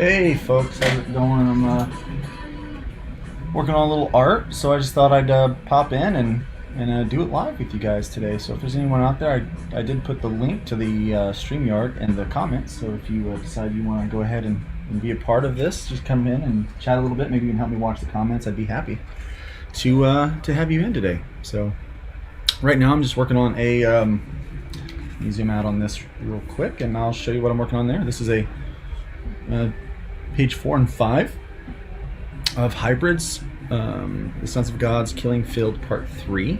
Hey folks, how's it going? I'm working on a little art, so I just thought I'd pop in and do it live with you guys today. So if there's anyone out there, I did put the link to the StreamYard in the comments. So if you decide you want to go ahead and be a part of this, just come in and chat a little bit. Maybe you can help me watch the comments. I'd be happy to have you in today. So right now I'm just working on a. Let me zoom out on this real quick, and I'll show you what I'm working on there. This is a page 4 and 5 of Hybrids, the Sons of God's Killing Field Part 3,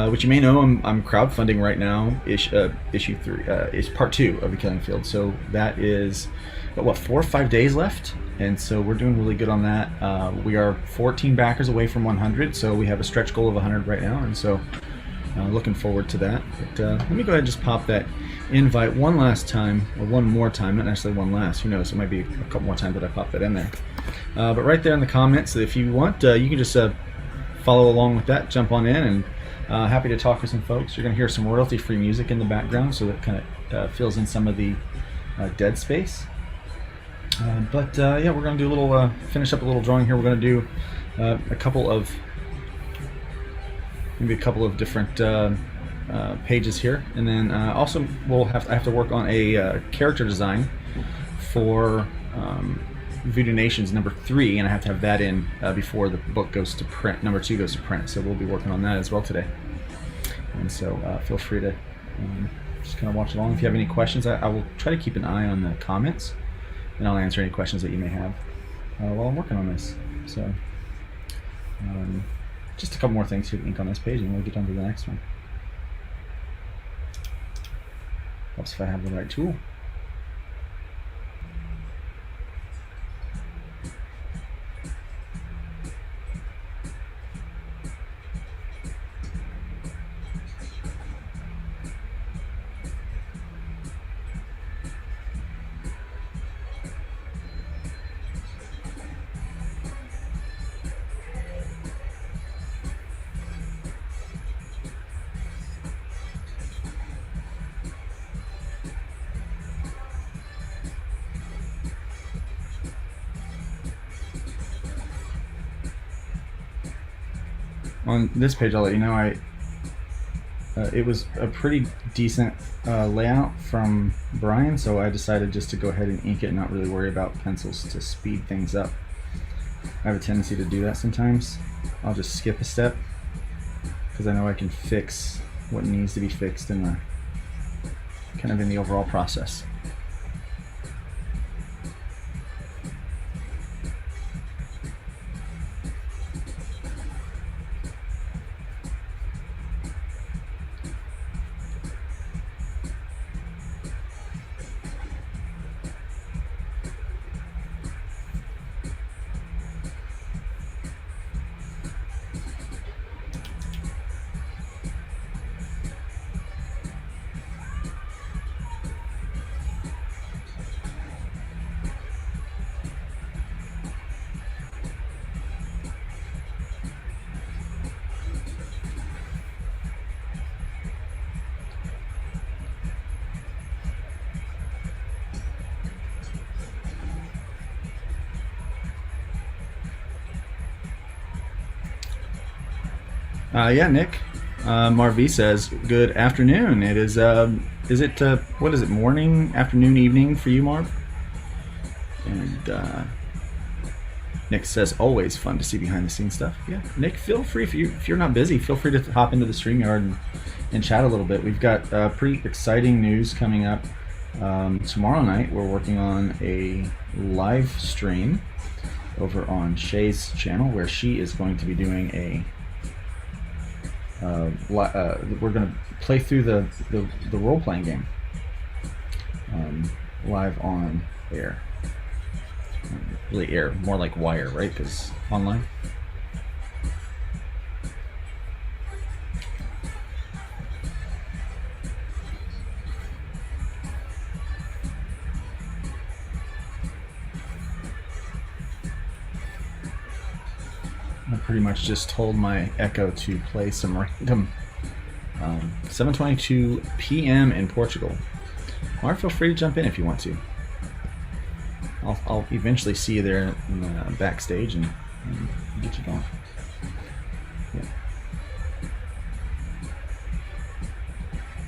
which you may know I'm crowdfunding right now. Issue 3 is Part 2 of the Killing Field, so that is what 4 or 5 days left, and so we're doing really good on that. We are 14 backers away from 100, so we have a stretch goal of 100 right now, and so looking forward to that. But let me go ahead and just pop that invite one last time, or one more time, not necessarily one last, who knows, it might be a couple more times that I pop that in there. But right there in the comments, if you want, you can just follow along with that, jump on in, and happy to talk with some folks. You're going to hear some royalty-free music in the background, so that kind of fills in some of the dead space. Yeah, we're going to do a little, finish up a little drawing here. We're going to do maybe a couple of different pages here, and then also I have to work on a character design for Voodoo Nations number 3, and I have to have that in before the book goes to print. Number 2 goes to print, so we'll be working on that as well today. And so feel free to just kind of watch along. If you have any questions, I will try to keep an eye on the comments, and I'll answer any questions that you may have while I'm working on this. So just a couple more things here to ink on this page, and we'll get on to the next one. Helps if I have the right tool. On this page, I'll let you know it was a pretty decent layout from Brian, so I decided just to go ahead and ink it and not really worry about pencils to speed things up. I have a tendency to do that sometimes. I'll just skip a step because I know I can fix what needs to be fixed in the overall process. Yeah, Nick. Marv says, good afternoon. It is what is it, morning, afternoon, evening for you, Marv? And Nick says, always fun to see behind the scenes stuff. Yeah, Nick, feel free, if you're not busy, feel free to hop into the StreamYard and chat a little bit. We've got pretty exciting news coming up. Tomorrow night, we're working on a live stream over on Shay's channel, where she is going to be doing a we're going to play through the role-playing game live on air. Really air, more like wire, right? Because online. I pretty much just told my Echo to play some random 7:22 p.m. in Portugal. Or feel free to jump in if you want to. I'll eventually see you there in the backstage and get you going. Yeah.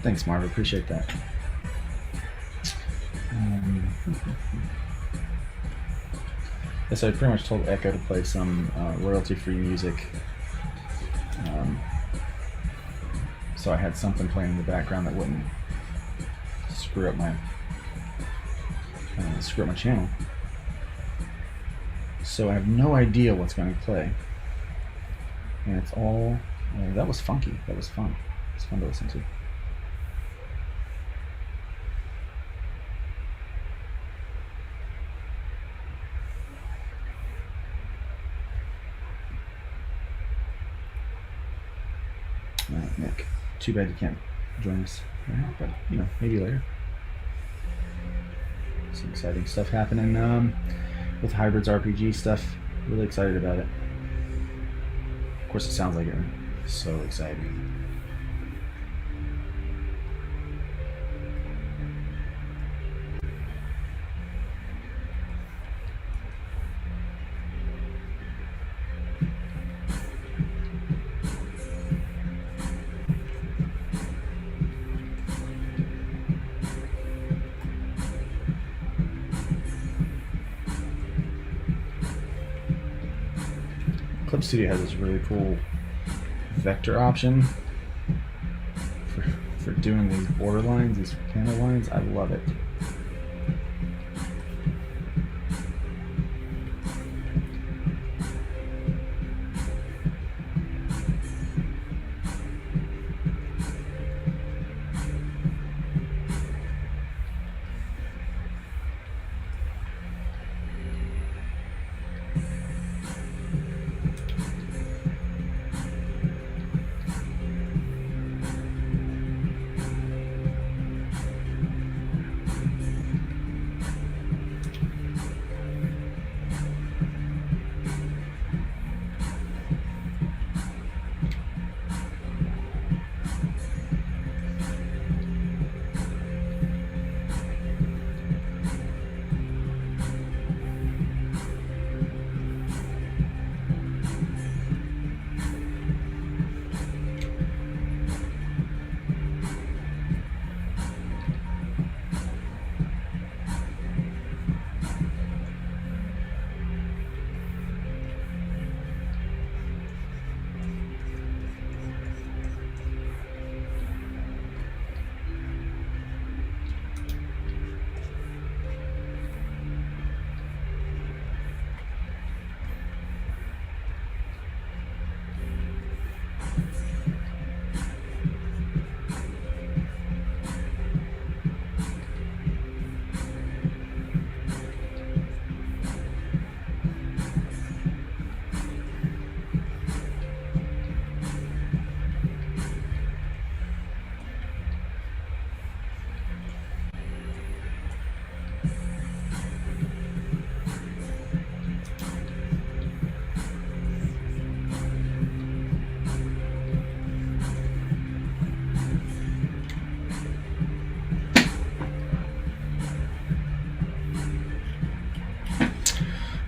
Thanks, Marv. Appreciate that. Yes, I pretty much told Echo to play some royalty-free music. So I had something playing in the background that wouldn't screw up my channel. So I have no idea what's going to play, and it's all that was funky. That was fun. It's fun to listen to. Nick, too bad you can't join us, but maybe later. Some exciting stuff happening with Hybrids RPG stuff. Really excited about it. Of course, it sounds like it. So exciting. Clip Studio has this really cool vector option for doing these border lines, these panel lines. I love it.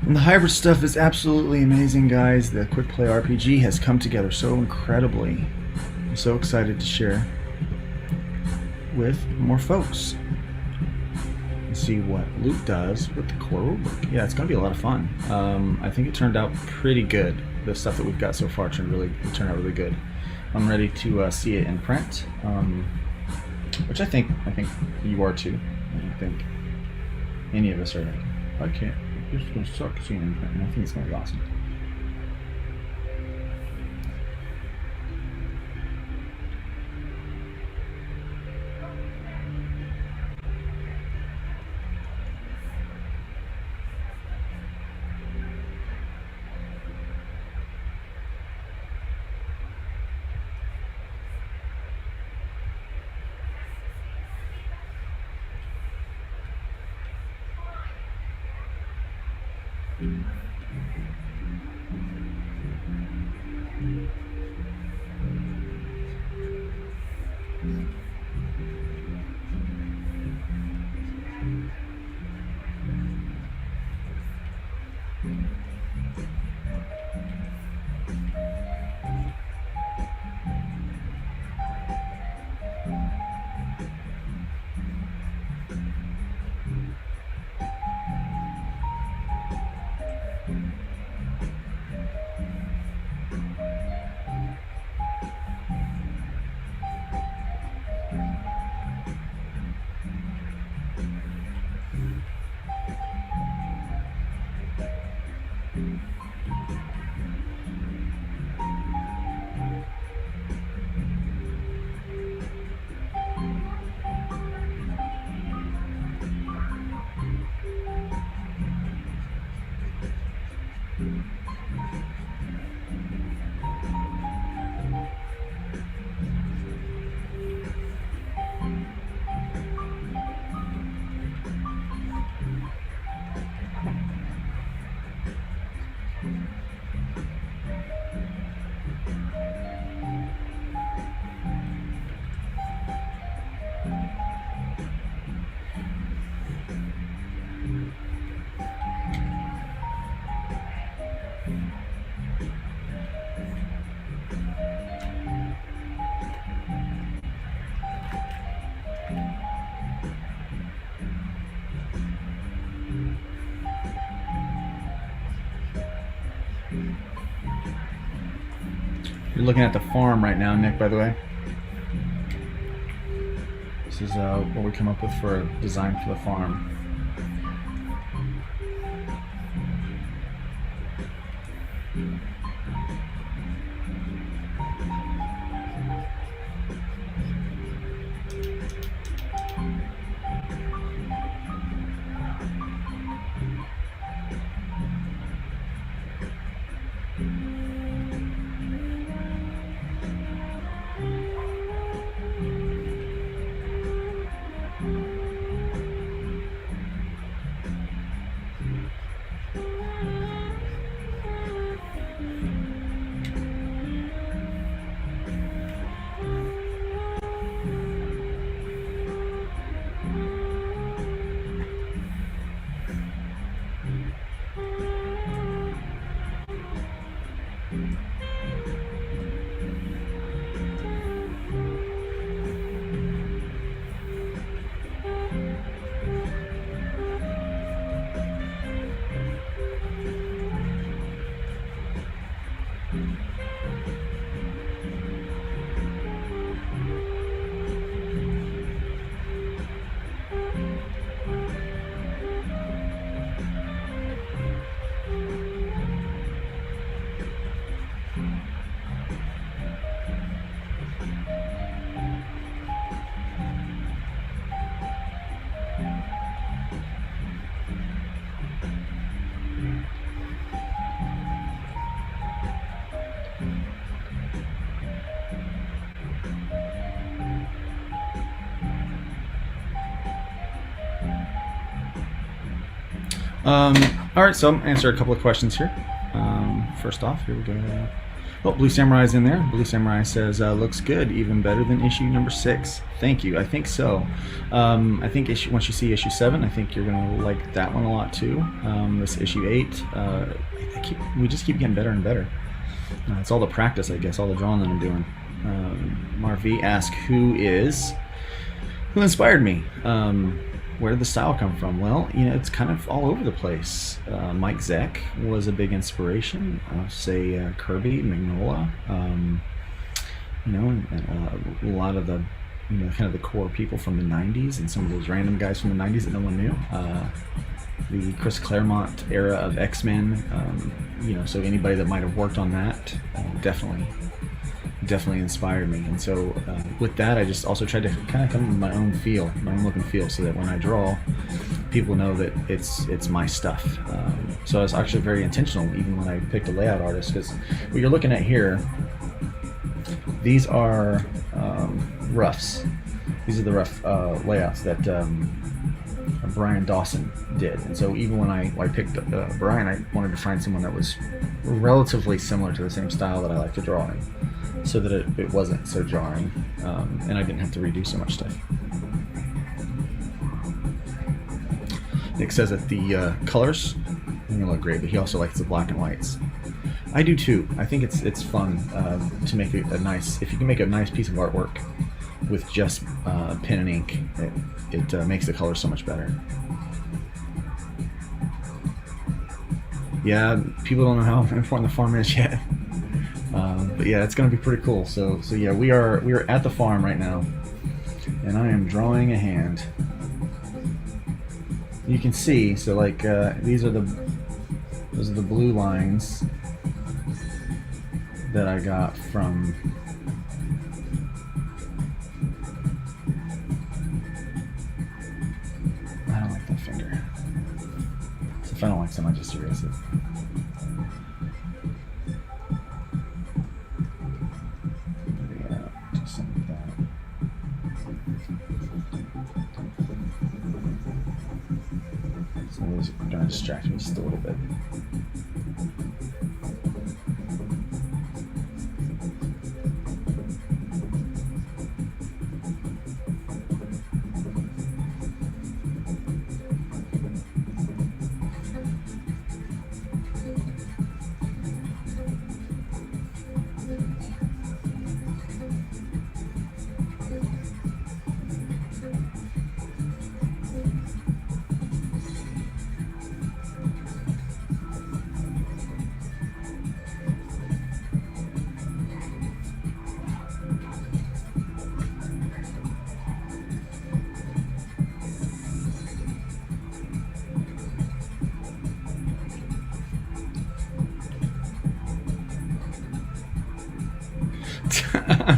And the hybrid stuff is absolutely amazing, guys. The Quick Play RPG has come together so incredibly. I'm so excited to share with more folks and see what Luke does with the core rulebook. Yeah, it's going to be a lot of fun. I think it turned out pretty good. The stuff that we've got so far turned out really good. I'm ready to see it in print, which I think you are too. I don't think any of us are. I can't. It's going to suck seeing it in print, and I think it's going to be awesome. You're looking at the farm right now, Nick, by the way. This is what we come up with for a design for the farm. All right, so I'm gonna answer a couple of questions here. First off, here we go. Oh, Blue Samurai's in there. Blue Samurai says, looks good, even better than issue number 6. Thank you. I think so. I think once you see issue 7, I think you're gonna like that one a lot too. This issue 8, we just keep getting better and better. It's all the practice, I guess, all the drawing that I'm doing. Marv asks, who inspired me? Where did the style come from? Well, it's kind of all over the place. Mike Zeck was a big inspiration. I'll say Kirby, Magnola, and a lot of the, kind of the core people from the 90s and some of those random guys from the 90s that no one knew. The Chris Claremont era of X-Men, so anybody that might have worked on that definitely inspired me. And so with that, I just also tried to kind of come up with my own look and feel, so that when I draw, people know that it's my stuff. So I was actually very intentional even when I picked a layout artist, because what you're looking at here, these are roughs. These are the rough layouts that Brian Dawson did. And so even when I picked Brian, I wanted to find someone that was relatively similar to the same style that I like to draw in, so that it wasn't so jarring, and I didn't have to redo so much stuff. Nick says that the colors look great, but he also likes the black and whites. I do too. I think it's fun to make a nice, if you can make a nice piece of artwork with just pen and ink, it makes the colors so much better. Yeah, people don't know how important the farm is yet. But yeah, it's going to be pretty cool. So yeah, we are at the farm right now, and I am drawing a hand. You can see, so like these are the Those are the blue lines that I got from I don't like that finger. So if I don't like something, I just erase it. Yeah, do something like that. So those are going to distract me just a little bit.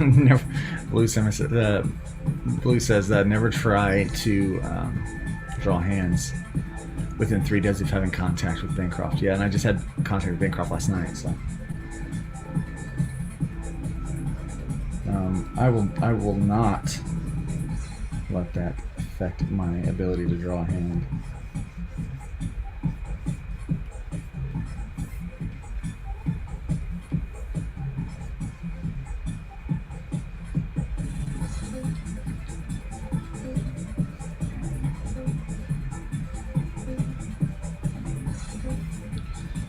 Never, Blue says that never try to draw hands within 3 days of having contact with Bancroft. Yeah, and I just had contact with Bancroft last night, so I will not let that affect my ability to draw a hand.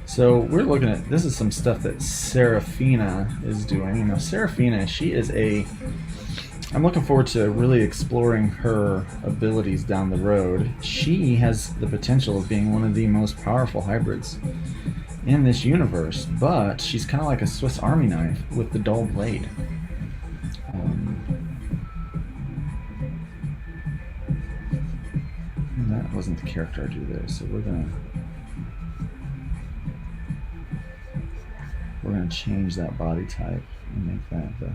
So we're looking at, this is some stuff that Serafina is doing. You know, Serafina, she is I'm looking forward to really exploring her abilities down the road. She has the potential of being one of the most powerful hybrids in this universe, but she's kind of like a Swiss Army knife with the dull blade. That wasn't the character I drew there, so we're gonna change that body type and make that the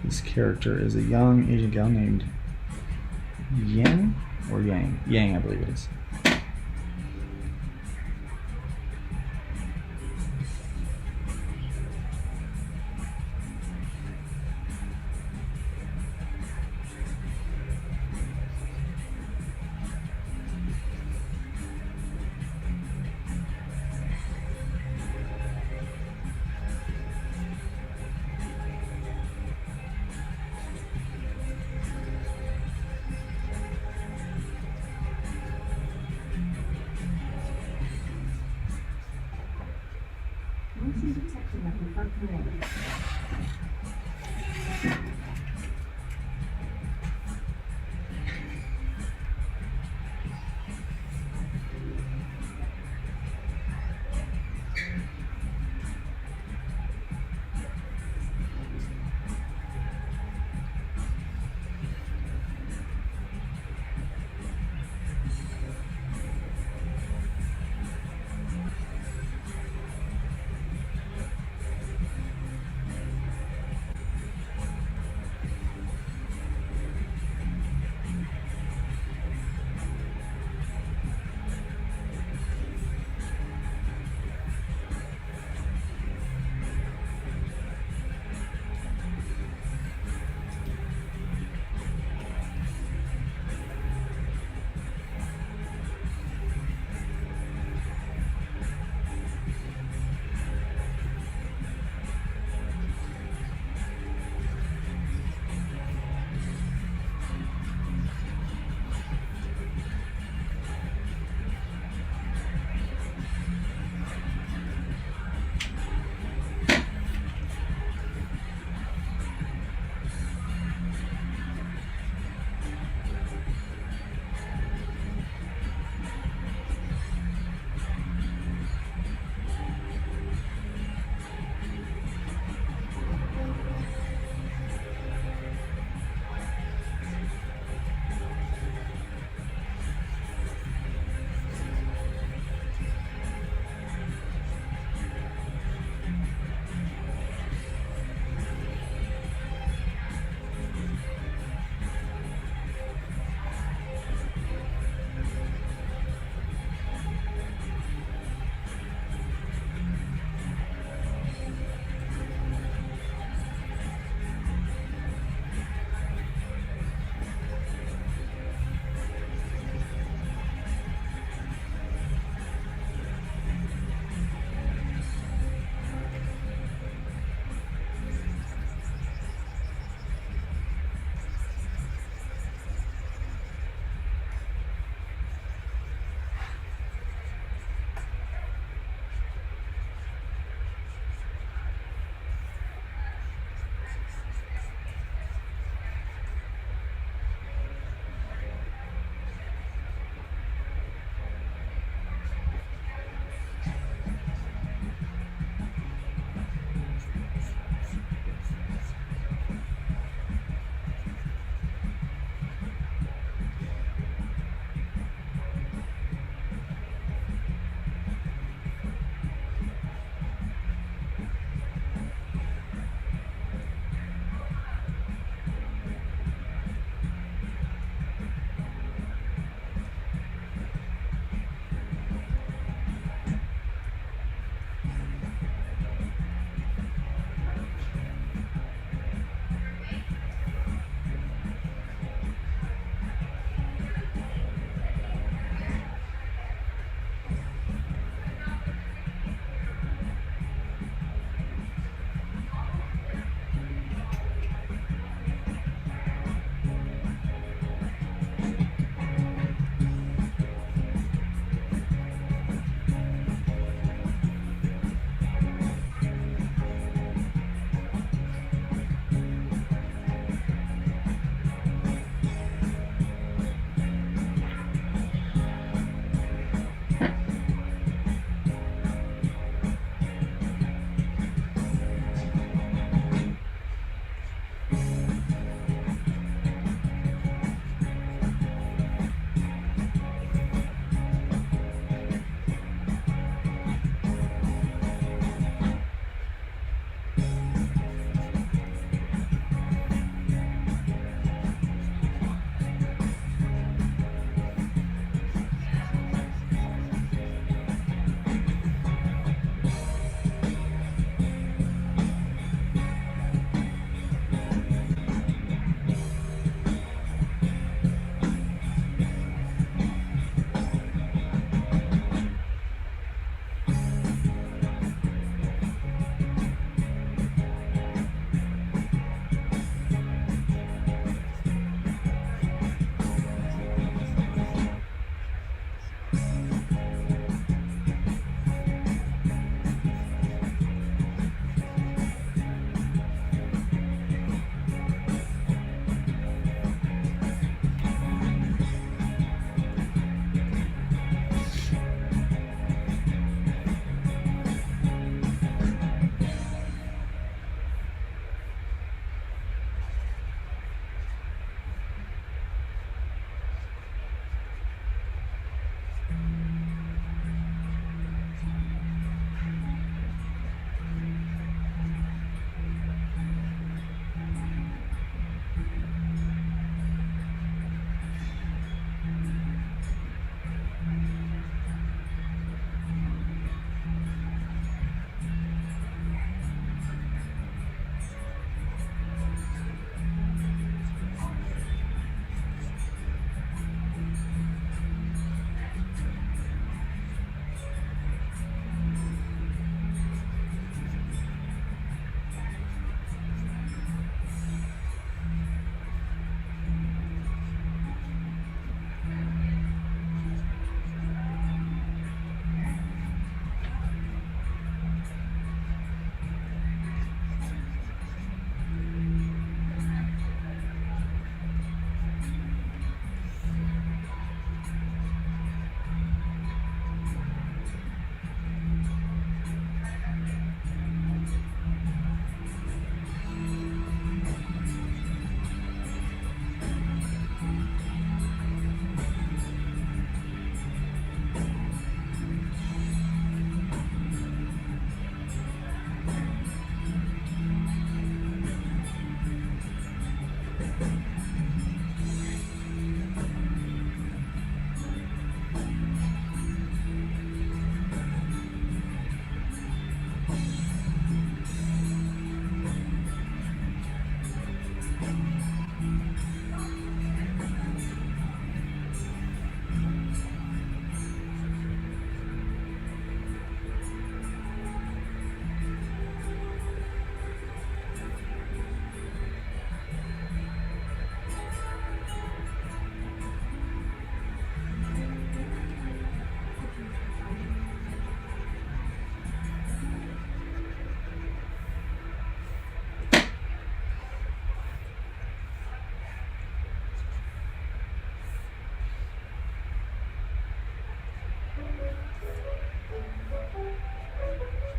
This character is a young Asian gal named Yang or Yang? Yang, I believe it is.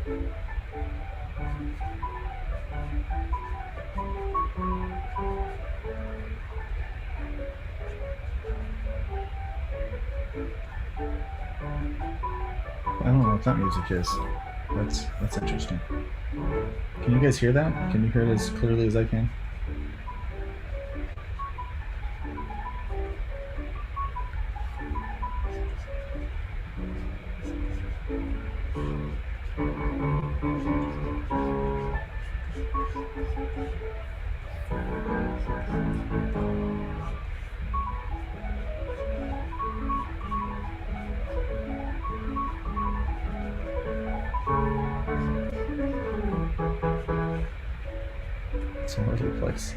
I don't know what that music is. That's interesting. Can you guys hear that? Can you hear it as clearly as I can? It's a lovely place.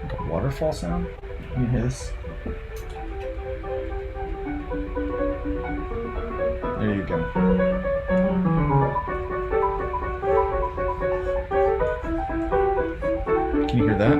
Like a waterfall sound? Can you hear this? There you go. Can you hear that?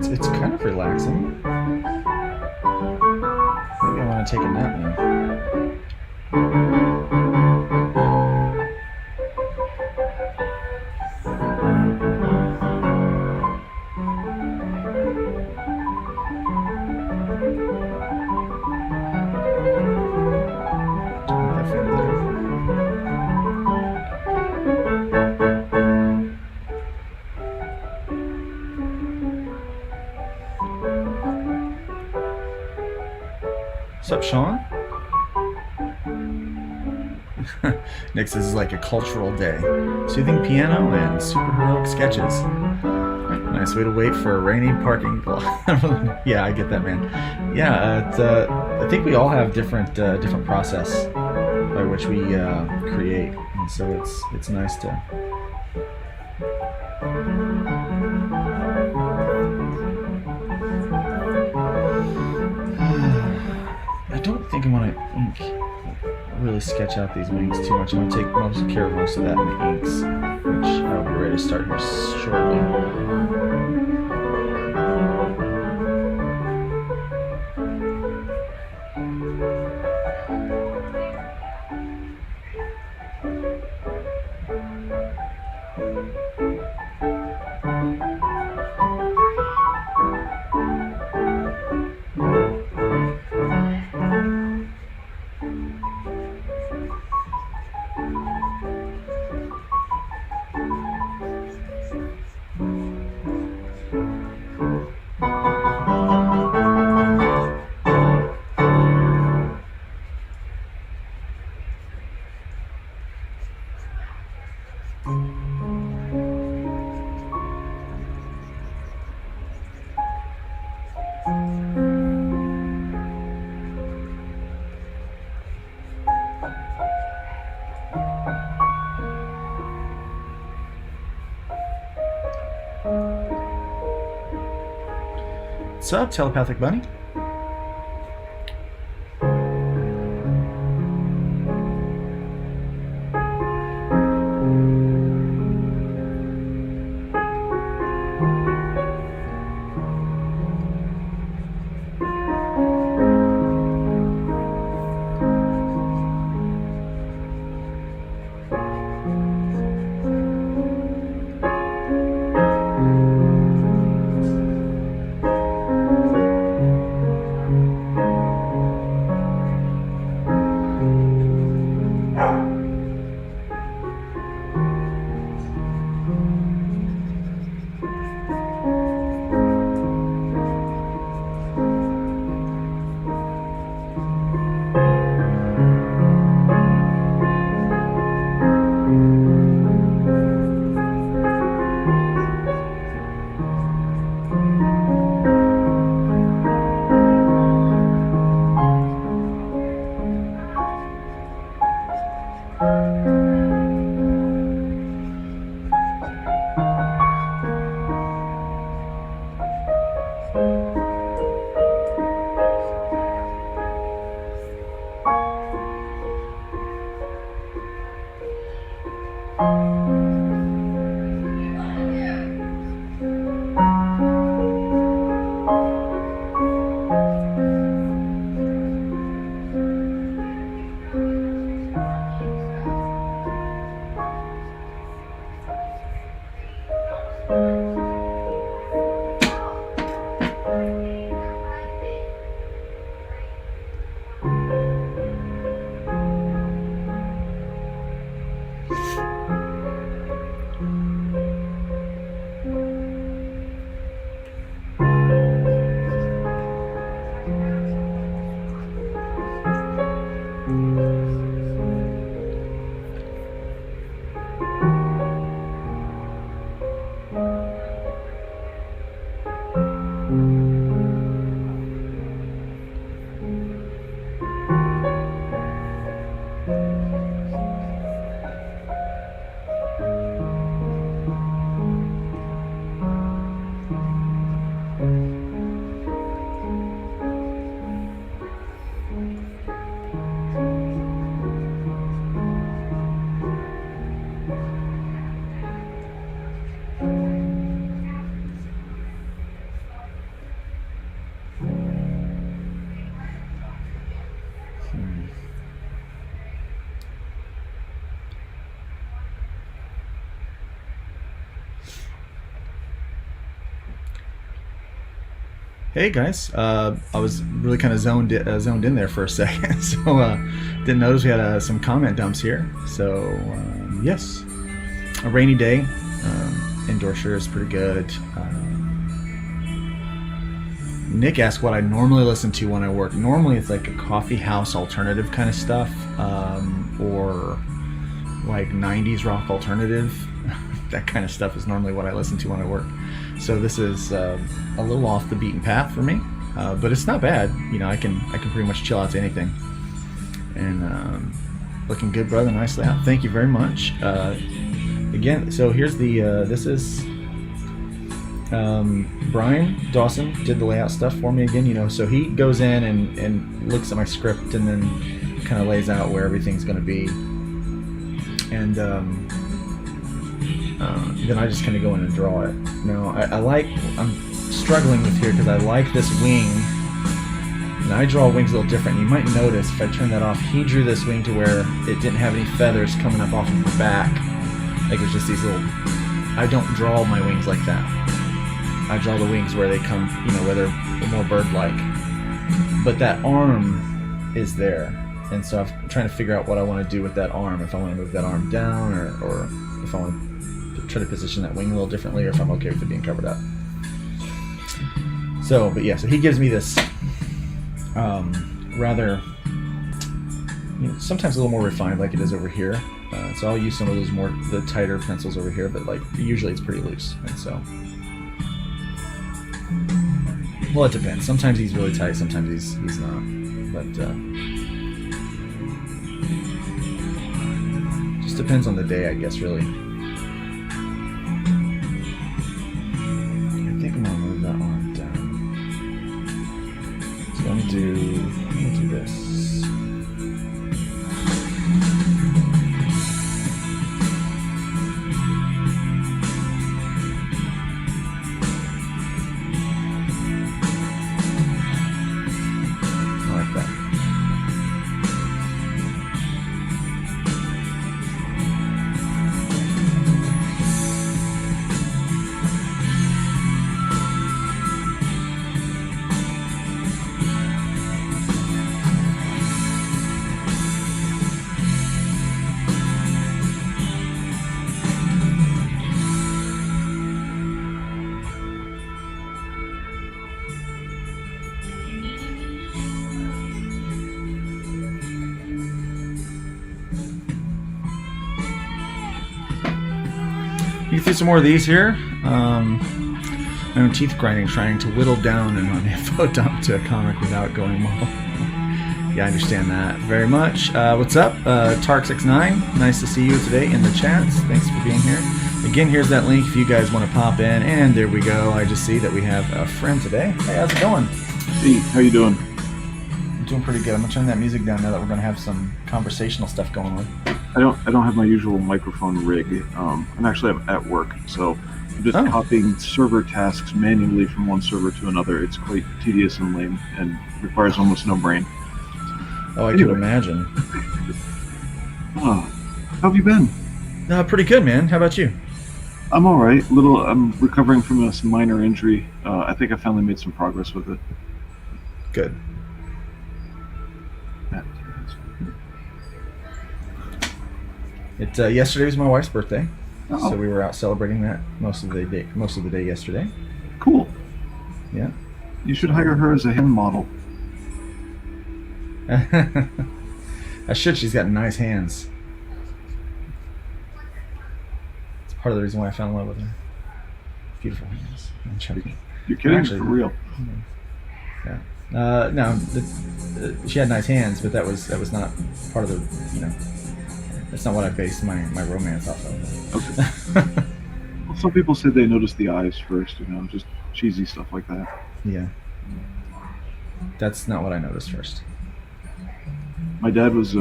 It's kind of relaxing. Maybe I want to take a nap now. What's up, Sean? Nick says this is like a cultural day. Soothing piano and superheroic sketches. Nice way to wait for a rainy parking lot. Yeah, I get that, man. Yeah, I think we all have different process by which we create, and so it's nice to. I don't think I'm gonna really sketch out these wings too much. I'm gonna take most care of most of that in the inks, which I'll be ready to start here shortly. What's up, Telepathic Bunny? Hey guys, I was really kind of zoned in there for a second, so didn't notice we had some comment dumps here. So yes, a rainy day. Indoor sure is pretty good. Nick asked what I normally listen to when I work. Normally it's like a coffee house alternative kind of stuff. or like 90s rock alternative. That kind of stuff is normally what I listen to when I work. So this is a little off the beaten path for me, but it's not bad. You know, I can pretty much chill out to anything. And looking good, brother. Nice layout. Thank you very much. Again, so here's the this is Brian Dawson did the layout stuff for me again. You know, so he goes in and looks at my script and then kind of lays out where everything's going to be, and then I just kind of go in and draw it. Now I'm struggling with here because I like this wing, and I draw wings a little different. You might notice if I turn that off, he drew this wing to where it didn't have any feathers coming up off of the back. Like it's just these little. I don't draw my wings like that. I draw the wings where they come, you know, where they're more bird-like. But that arm is there, and so I'm trying to figure out what I want to do with that arm. If I want to move that arm down, or if I want to try to position that wing a little differently, or if I'm okay with it being covered up. So, but yeah, so he gives me this rather, you know, sometimes a little more refined, like it is over here. So I'll use some of those the tighter pencils over here, but like usually it's pretty loose, and so. Well, it depends. Sometimes he's really tight, sometimes he's not. But just depends on the day, I guess, really. I think I'm gonna move that arm down. So let me do this. You can see some more of these here. My own teeth grinding, trying to whittle down an info dump to a comic without going well. Yeah, I understand that very much. What's up, Tark69? Nice to see you today in the chats. Thanks for being here. Again, here's that link if you guys want to pop in. And there we go. I just see that we have a friend today. Hey, how's it going? Hey, how you doing? I'm doing pretty good. I'm gonna turn that music down now that we're gonna have some conversational stuff going on. I don't have my usual microphone rig. I'm actually at work, so I'm just copying server tasks manually from one server to another. It's quite tedious and lame and requires almost no brain. Oh, I can imagine. How have you been? Pretty good, man. How about you? I'm all right. I'm recovering from a minor injury. I think I finally made some progress with it. Good. Yesterday was my wife's birthday, so we were out celebrating that most of the day yesterday. Cool. Yeah. You should hire her as a hand model. I should. She's got nice hands. It's part of the reason why I fell in love with her. Beautiful hands. I'm joking. You're kidding? Actually, for real? Yeah. No, she had nice hands, but that was not part of the, you know. That's not what I based my romance off of. Okay. Well, some people say they notice the eyes first, you know, just cheesy stuff like that. Yeah. That's not what I noticed first. My dad was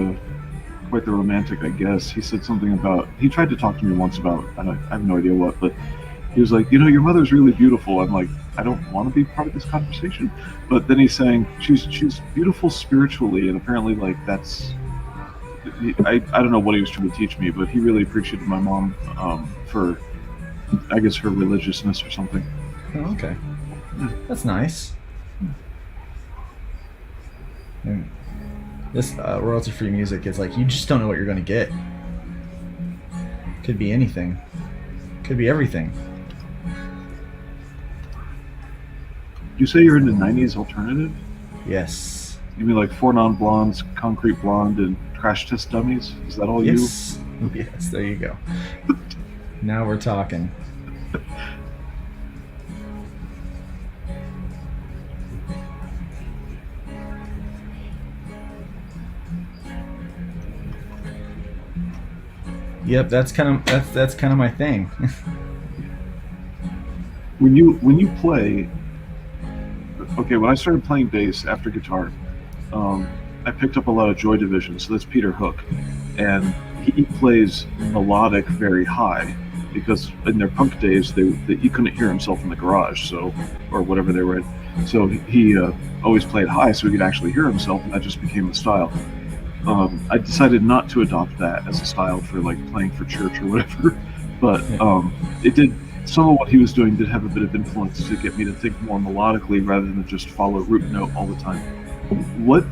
quite the romantic, I guess. He said something about, he tried to talk to me once about, I have no idea what, but he was like, you know, your mother's really beautiful. I'm like, I don't want to be part of this conversation. But then he's saying, she's beautiful spiritually, and apparently, like, that's... I don't know what he was trying to teach me, but he really appreciated my mom for, I guess, her religiousness or something. Oh, okay. That's nice. And this royalty-free music is like, you just don't know what you're going to get. Could be anything. Could be everything. You say you're into 90s alternative? Yes. You mean like Four Non Blondes, Concrete Blonde, and Crash Test Dummies. Is that all you? Yes. Yes, there you go. Now we're talking. Yep, that's kind of my thing. When you play, okay, when I started playing bass after guitar, I picked up a lot of Joy Division. So that's Peter Hook, and he plays melodic very high because in their punk days he couldn't hear himself in the garage, so or whatever they were in. So he always played high so he could actually hear himself, and that just became the style. I decided not to adopt that as a style for like playing for church or whatever, but it did. Some of what he was doing did have a bit of influence to get me to think more melodically rather than just follow root note all the time. What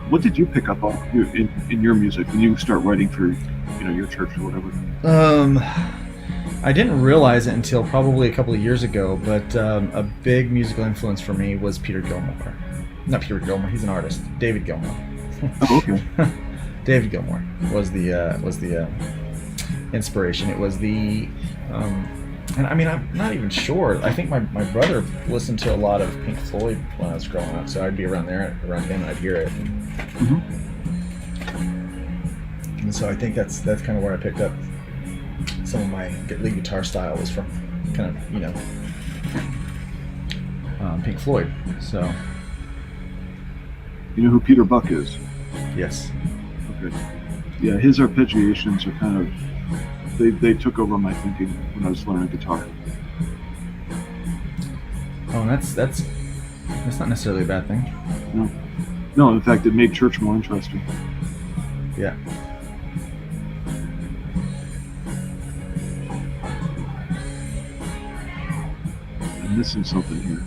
what did you pick up on in your music when you start writing for your church or whatever? Um, I didn't realize it until probably a couple of years ago, but a big musical influence for me was Peter Gilmore. Not Peter Gilmore; he's an artist. David Gilmore. Oh, okay. David Gilmore was the inspiration. It was the and I mean, I'm not even sure. I think my brother listened to a lot of Pink Floyd when I was growing up, so I'd be around him, and I'd hear it. Hmm. And so I think that's kind of where I picked up some of my lead guitar style was from kind of Pink Floyd. So You know who Peter Buck is? yes, Okay. Yeah, his arpeggiations are kind of they took over my thinking when I was learning guitar. oh, and that's not necessarily a bad thing. No, no. In fact, it made church more interesting. Yeah. I'm missing something here.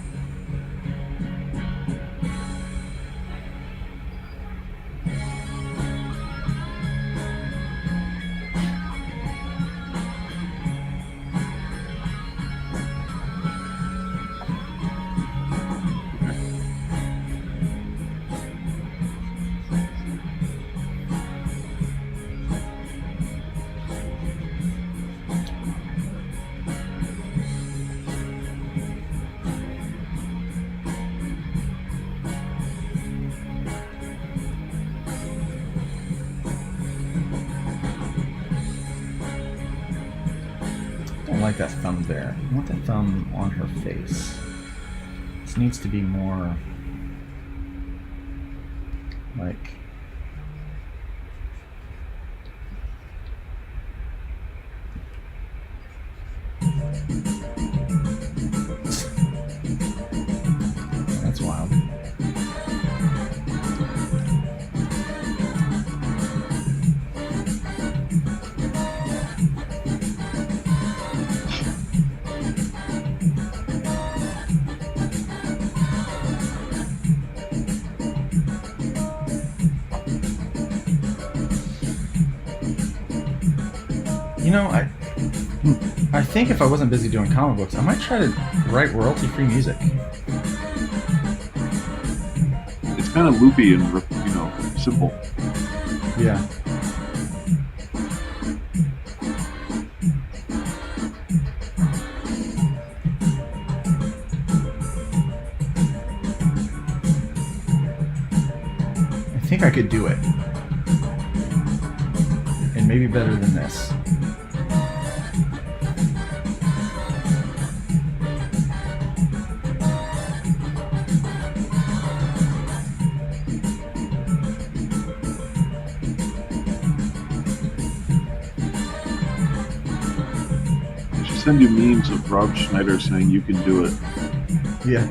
I don't like that thumb there. I want that thumb on her face. This needs to be more like that's wild. You know, I think if I wasn't busy doing comic books, I might try to write royalty-free music. It's kind of loopy and simple. Yeah. I think I could do it. And maybe better than this. I should send you memes of Rob Schneider saying you can do it. Yeah.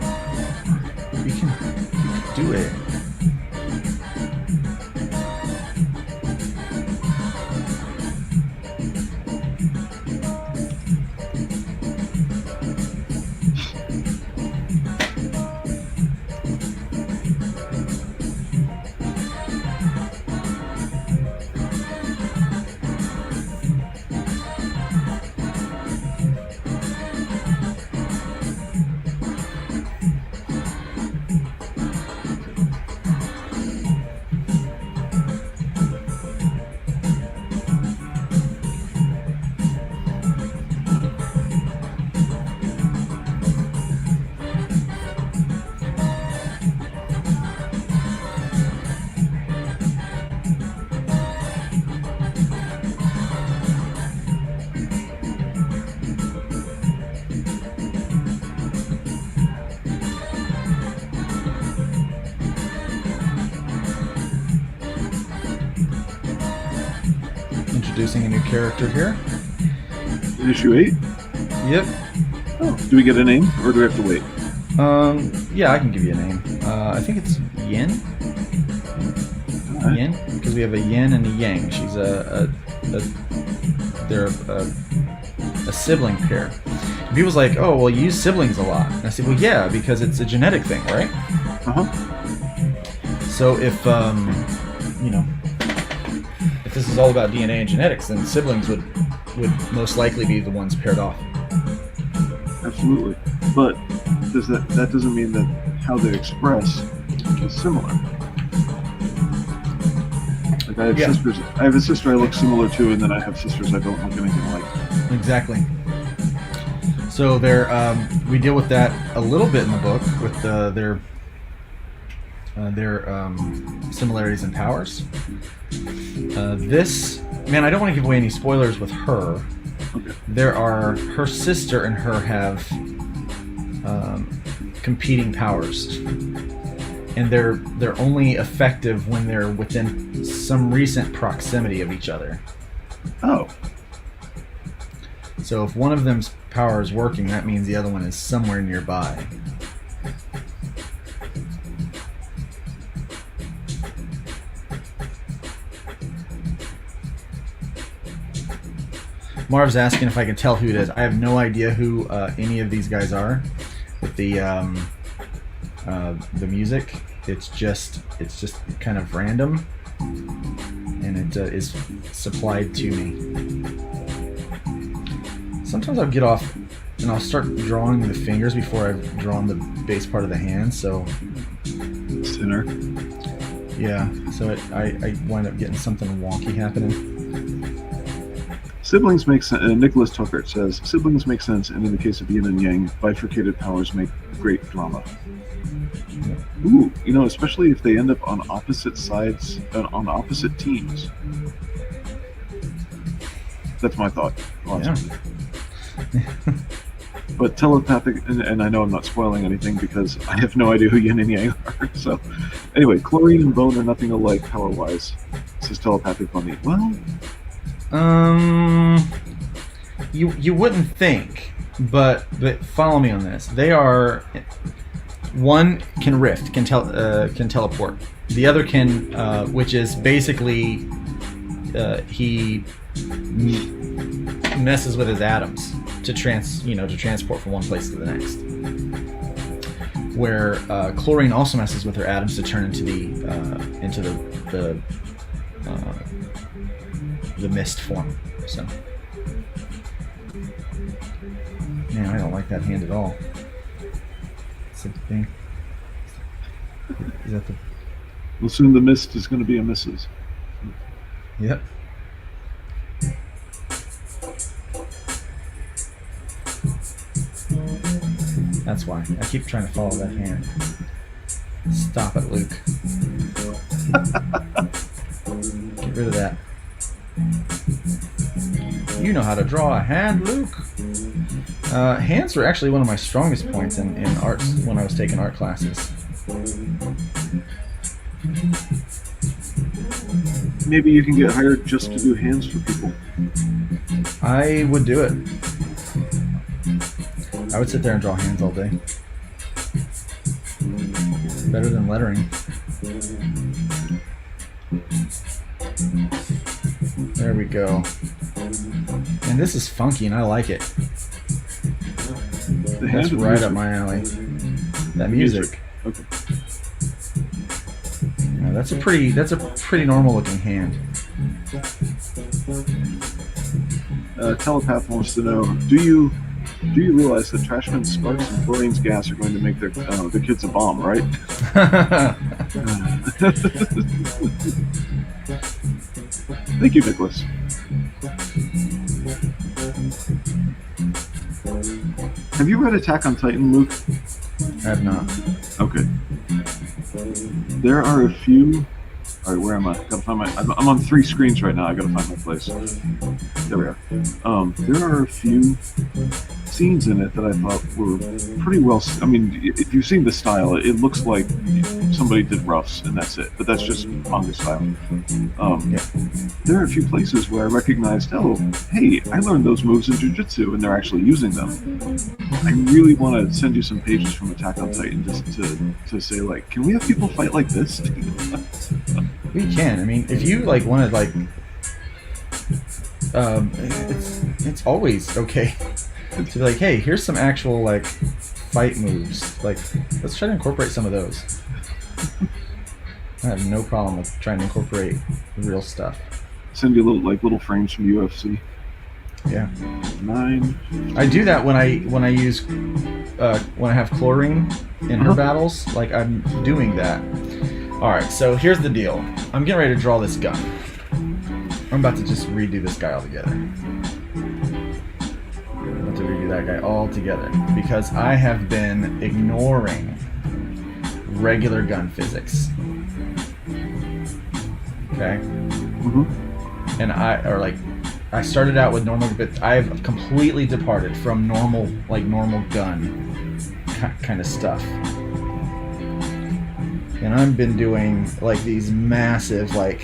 You can do it. introducing a new character here. In issue 8? Yep. Oh, do we get a name, or do we have to wait? Yeah, I can give you a name. I think it's Yin. Right. Yin, because we have a yin and a yang. She's they're a sibling pair. And people's like, oh, well, you use siblings a lot. And I said, well, yeah, because it's a genetic thing, right? So if if this is all about DNA and genetics, then siblings would most likely be the ones paired off. Absolutely, but that doesn't mean that how they express is similar. Like I have sisters. I have a sister I look similar to, and then I have sisters I don't look anything like. Exactly. So we deal with that a little bit in the book with their similarities and powers. This, man, I don't want to give away any spoilers with her. Okay. Her sister and her have competing powers, and they're only effective when they're within some recent proximity of each other. Oh. So if one of them's power is working, that means the other one is somewhere nearby. Marv's asking if I can tell who it is. I have no idea who any of these guys are. With the music, it's just kind of random, and it is supplied to me. Sometimes I'll get off and I'll start drawing the fingers before I've drawn the base part of the hand. So Sinner. Yeah. So I wind up getting something wonky happening. Siblings make sense. Nicholas Tuckert says siblings make sense, and in the case of yin and yang, bifurcated powers make great drama. Ooh, especially if they end up on opposite sides, on opposite teams. That's my thought. Honestly. Yeah. But telepathic, and I know I'm not spoiling anything because I have no idea who yin and yang are. So, anyway, chlorine and bone are nothing alike power-wise. Says telepathic bunny. Well. You wouldn't think, but follow me on this. They are, one can rift, can teleport. The other can, which is basically, he messes with his atoms to transport from one place to the next. Where chlorine also messes with her atoms to turn into the mist form. So, man, I don't like that hand at all. It's the thing. Is that the? Well, soon the mist is going to be a missus. Yep. That's why I keep trying to follow that hand. Stop it, Luke. Get rid of that. You know how to draw a hand, Luke. Hands were actually one of my strongest points in art when I was taking art classes. Maybe you can get hired just to do hands for people. I would do it. I would sit there and draw hands all day. Better than lettering. There we go. And this is funky, and I like it. That's right up my alley. That music. Okay. Yeah, that's a pretty normal looking hand. Telepath wants to know: Do you realize that Trashman's sparks and chlorine's gas are going to make the kids a bomb, right? Thank you, Nicholas. Have you read Attack on Titan, Luke? I have not. Okay. There are a few. All right, where am I? Gotta find my. I'm on 3 screens right now. I gotta find my place. There we are. There are a few scenes in it that I thought were pretty well. I mean, if you've seen the style, it looks like somebody did roughs and that's it. But that's just manga style. Yeah. There are a few places where I recognized, oh, hey, I learned those moves in Jiu-Jitsu, and they're actually using them. I really want to send you some pages from Attack on Titan just to say, like, can we have people fight like this? We can. I mean, if you like want to like, it's always okay to be like, hey, here's some actual like fight moves. Like, let's try to incorporate some of those. I have no problem with trying to incorporate real stuff. Send you little frames from UFC. Yeah. 9. I do that when I use when I have chlorine in her battles. Like, I'm doing that. All right. So here's the deal. I'm getting ready to draw this gun. I'm about to just redo this guy altogether. I'm about to redo that guy altogether because I have been ignoring regular gun physics. Okay. And I started out with normal, but I've completely departed from normal gun kind of stuff. And I've been doing like these massive like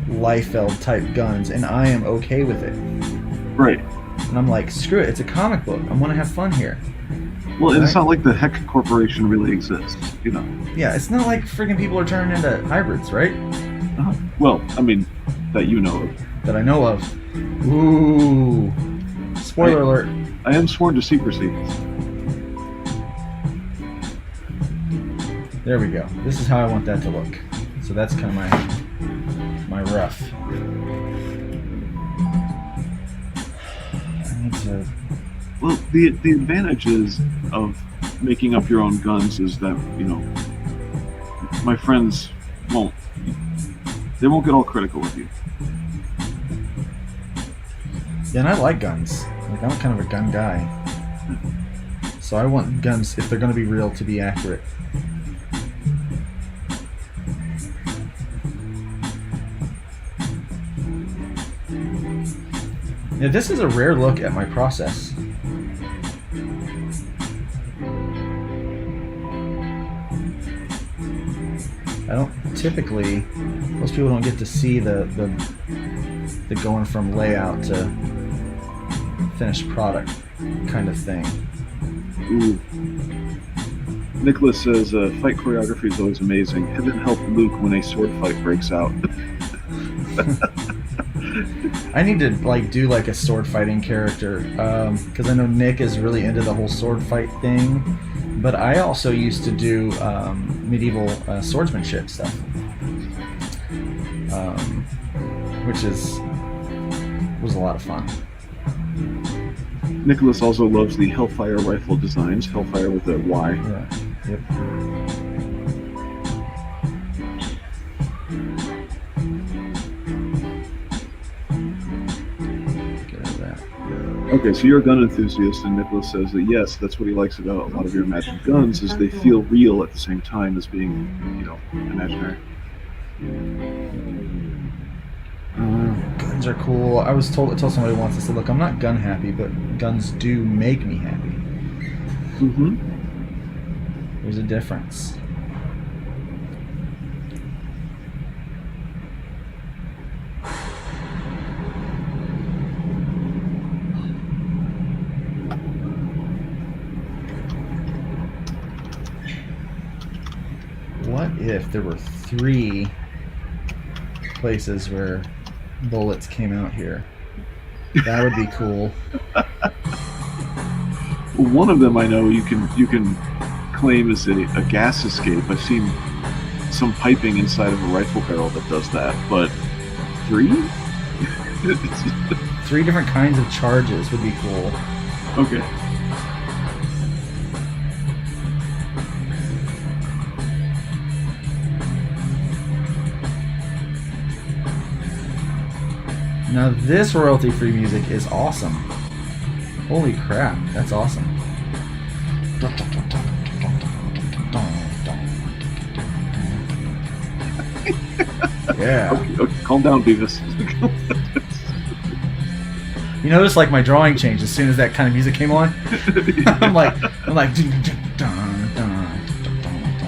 Liefeld type guns, and I am okay with it. Right. And I'm like, screw it, it's a comic book. I want to have fun here. Well, and it's not like the Heck Corporation really exists, you know. Yeah, it's not like freaking people are turning into hybrids, right? Well, I mean, that you know of. That I know of. Ooh. Spoiler alert. I am sworn to secrecy. There we go. This is how I want that to look. So that's kind of my rough. I need to... Well, the advantages of making up your own guns is that, you know, my friends won't get all critical of you. Yeah, and I like guns. Like, I'm kind of a gun guy. So I want guns, if they're going to be real, to be accurate. Yeah, this is a rare look at my process. I don't typically, most people don't get to see the going from layout to finished product kind of thing. Ooh. Nicholas says, fight choreography is always amazing. Heaven help Luke when a sword fight breaks out. I need to like do like a sword fighting character because I know Nick is really into the whole sword fight thing, but I also used to do medieval swordsmanship stuff, which was a lot of fun. Nicholas also loves the Hellfire rifle designs. Hellfire with a Y. Yeah. Yep. Okay, so you're a gun enthusiast, and Nicholas says that yes, that's what he likes about a lot of your imagined guns, is they feel real at the same time as being, you know, imaginary. Guns are cool. I told somebody once, I said, look, I'm not gun happy, but guns do make me happy. There's a difference. What if there were 3 places where bullets came out here? That would be cool. Well, one of them I know you can claim is a gas escape. I've seen some piping inside of a rifle barrel that does that, but 3? 3 different kinds of charges would be cool. Okay. Now this royalty-free music is awesome. Holy crap, that's awesome. Yeah. Okay, calm down, Beavis. You notice like my drawing changed as soon as that kind of music came on. I'm like, dun, dun, dun, dun, dun, dun,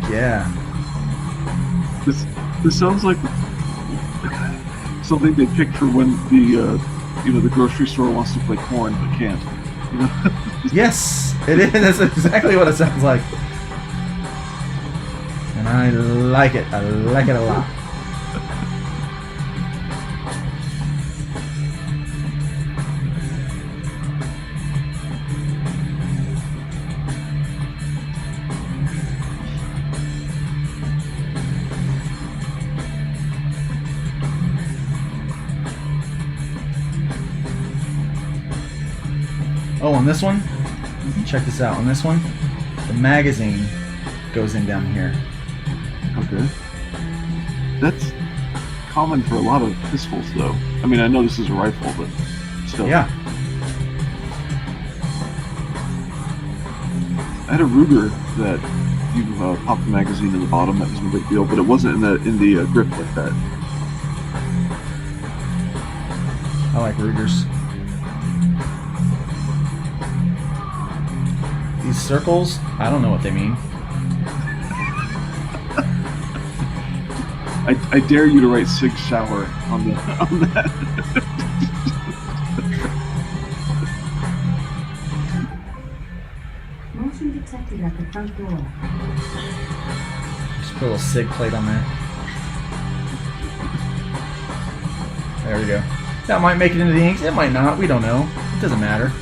dun. Yeah. This sounds like something they picked for when the grocery store wants to play corn but can't. You know? Yes, it is. That's exactly what it sounds like. And I like it. I like it a lot. Oh, on this one, check this out. On this one, the magazine goes in down here. Okay. That's common for a lot of pistols, though. I mean, I know this is a rifle, but still. Yeah. I had a Ruger that you popped the magazine in the bottom. That was no big deal, but it wasn't in the grip like that. I like Rugers. These circles, I don't know what they mean. I dare you to write Sig Shower on that. Motion detected at the front door. Just put a little SIG plate on there. There we go. That might make it into the inks. It might not. We don't know. It doesn't matter.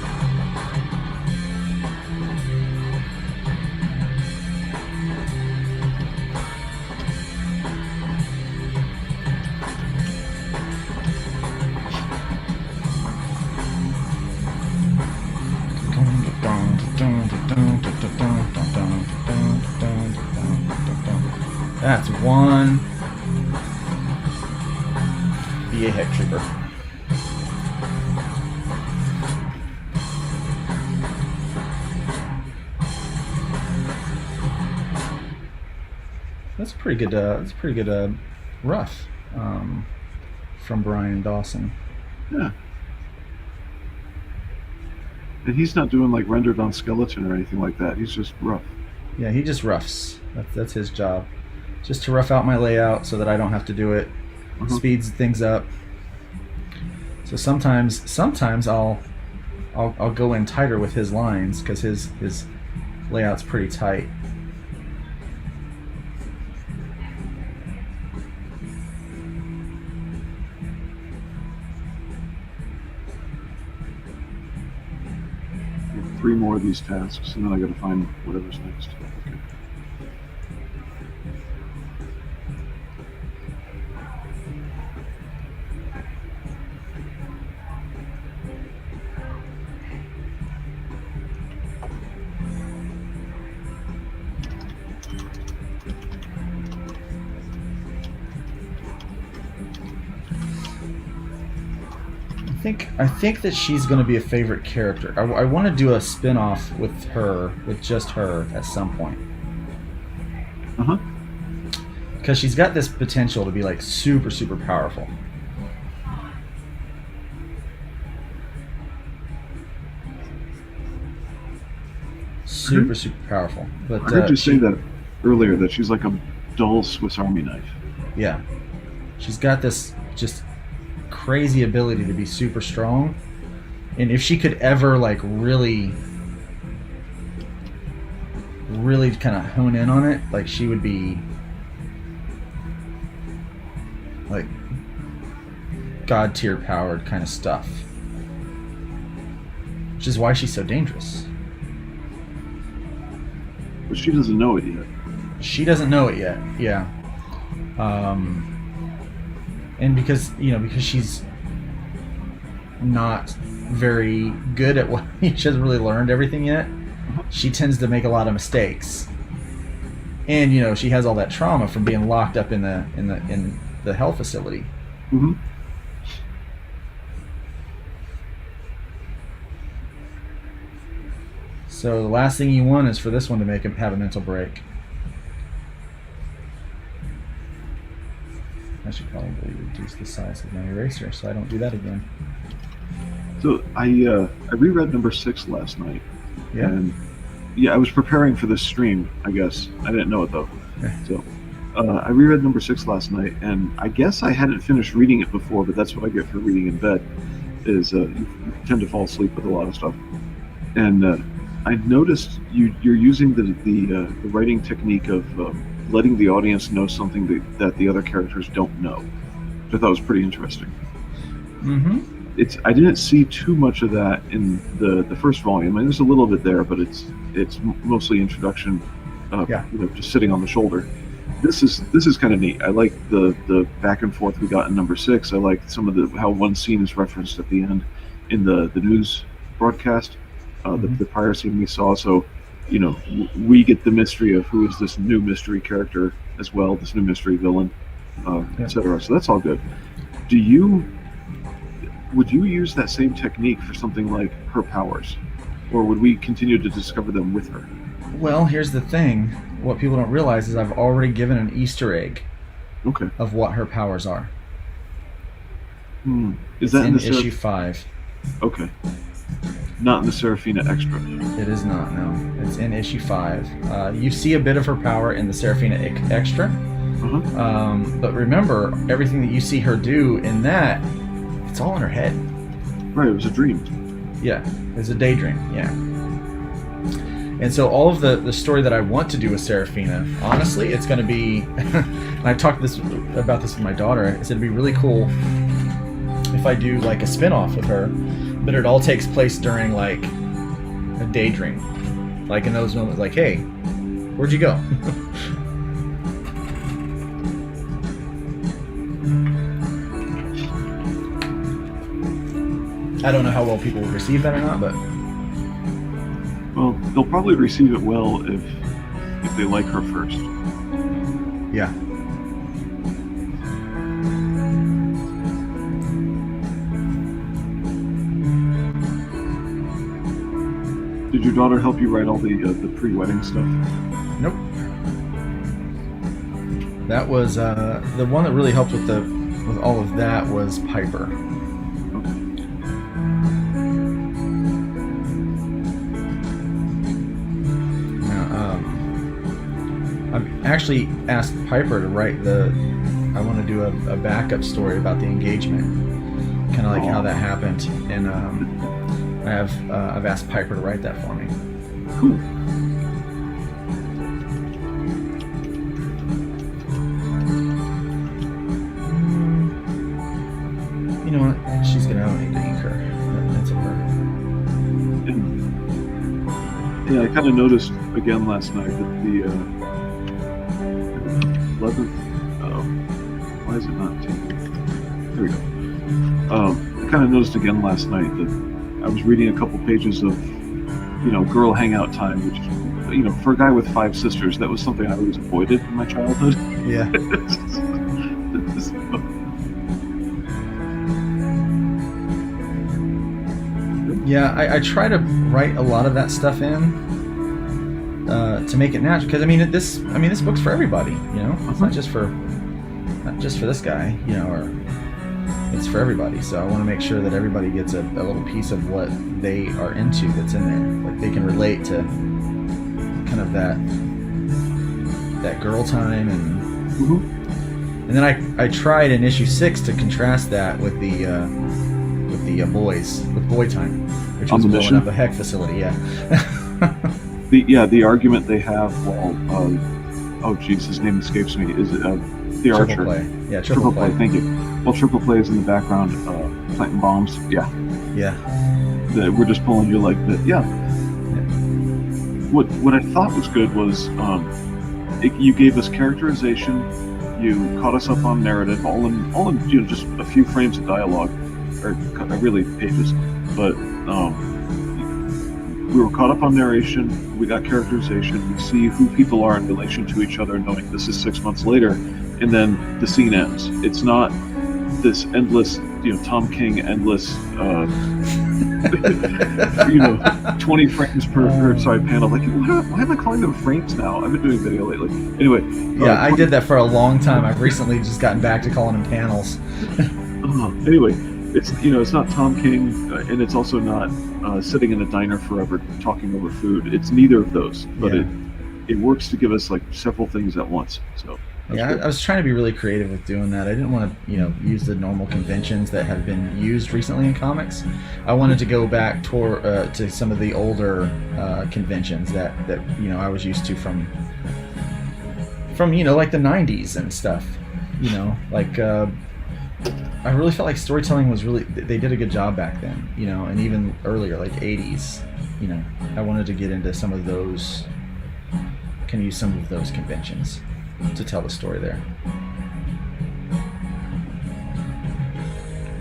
That's one VA head trooper. That's pretty good. That's pretty good. Rough from Brian Dawson. Yeah. And he's not doing like rendered on skeleton or anything like that. He's just rough. Yeah, he just roughs. That's his job. Just to rough out my layout so that I don't have to do it. Speeds things up. So sometimes I'll go in tighter with his lines because his layout's pretty tight. Three more of these tasks, and then I got to find whatever's next. Okay. I think that she's going to be a favorite character. I want to do a spin-off with just her at some point. Because she's got this potential to be like super, super powerful. Super, super powerful. But I heard you say that earlier, that she's like a dull Swiss Army knife. Yeah. She's got this just crazy ability to be super strong, and if she could ever like really kind of hone in on it, like she would be like god tier powered kind of stuff, which is why she's so dangerous. But she doesn't know it yet. She doesn't know it yet. Yeah. And because she's not very good at what she hasn't really learned everything yet, she tends to make a lot of mistakes. And she has all that trauma from being locked up in the health facility. So the last thing you want is for this one to have a mental break. I should probably reduce the size of my eraser so I don't do that again. So I reread number 6 last night, Yeah. and I was preparing for this stream. I guess I didn't know it though. Yeah. So I reread number 6 last night, and I guess I hadn't finished reading it before, but that's what I get for reading in bed. Is you tend to fall asleep with a lot of stuff, and I noticed you're using the writing technique of letting the audience know something that the other characters don't know, which I thought was pretty interesting. Mm-hmm. I didn't see too much of that in the first volume. I mean, there's a little bit there, but it's mostly introduction, just sitting on the shoulder. This is kind of neat. I like the back and forth we got in number 6. I like some of how one scene is referenced at the end in the news broadcast, the prior scene we saw. So, we get the mystery of who is this new mystery character as well, this new mystery villain, etc. So that's all good. Would you use that same technique for something like her powers, or would we continue to discover them with her? Well, here's the thing. What people don't realize is I've already given an Easter egg of what her powers are. Is that in issue 5? Okay. Not in the Serafina Extra. It is not, no. It's in issue 5. You see a bit of her power in the Serafina Extra. Uh-huh. But remember, everything that you see her do in that, it's all in her head. Right, it was a dream. Yeah, it's a daydream, yeah. And so all of the story that I want to do with Serafina, honestly, it's going to be, and I talked about this with my daughter, I said it'd be really cool if I do like a spin-off with her, but it all takes place during like a daydream. Like in those moments, like, hey, where'd you go? I don't know how well people will receive that or not, but... Well, they'll probably receive it well if they like her first. Yeah. Did your daughter help you write all the pre-wedding stuff? Nope. That was the one that really helped with all of that was Piper. I've actually asked Piper to write I want to do a backup story about the engagement, kind of like how that happened, and I've asked Piper to write that for me. Cool. You know what? She's gonna need to ink her. That's a her. Yeah, I kind of noticed again last night that the 11th. Why is it not taking? There we go. I kind of noticed again last night that I was reading a couple pages of, girl hangout time, which, for a guy with 5 sisters, that was something I always avoided in my childhood. Yeah. Yeah, I try to write a lot of that stuff in to make it natural, because this book's for everybody. It's not just for this guy, or it's for everybody. So I want to make sure that everybody gets a little piece of what they are into that's in there, like they can relate to kind of that girl time and then I tried in issue 6 to contrast that with the boys, with boy time, which was blowing up a heck facility. Yeah. the argument they have while his name escapes me, is it the Archer? Triple Play. Yeah, Triple Play. Thank you. Well, Triple Play is in the background, planting bombs. Yeah. We're just pulling your leg bit. Yeah. What I thought was good was you gave us characterization, you caught us up on narrative, all in just a few frames of dialogue, or really pages, but we were caught up on narration, we got characterization, we see who people are in relation to each other, knowing this is 6 months later, and then the scene ends. It's not this endless, Tom King endless 20 frames per side panel. Like, why am I calling them frames now? I've been doing video lately. Anyway. Yeah, I did that for a long time. I've recently just gotten back to calling them panels. Anyway, it's not Tom King, and it's also not sitting in a diner forever talking over food. It's neither of those, but it works to give us like several things at once. So I was trying to be really creative with doing that. I didn't want to use the normal conventions that have been used recently in comics. I wanted to go back to some of the older conventions that I was used to from like the 90s and stuff. Like I really felt like storytelling was they did a good job back then, and even earlier, like 80s. I wanted to get into some of those, use some of those conventions to tell the story there.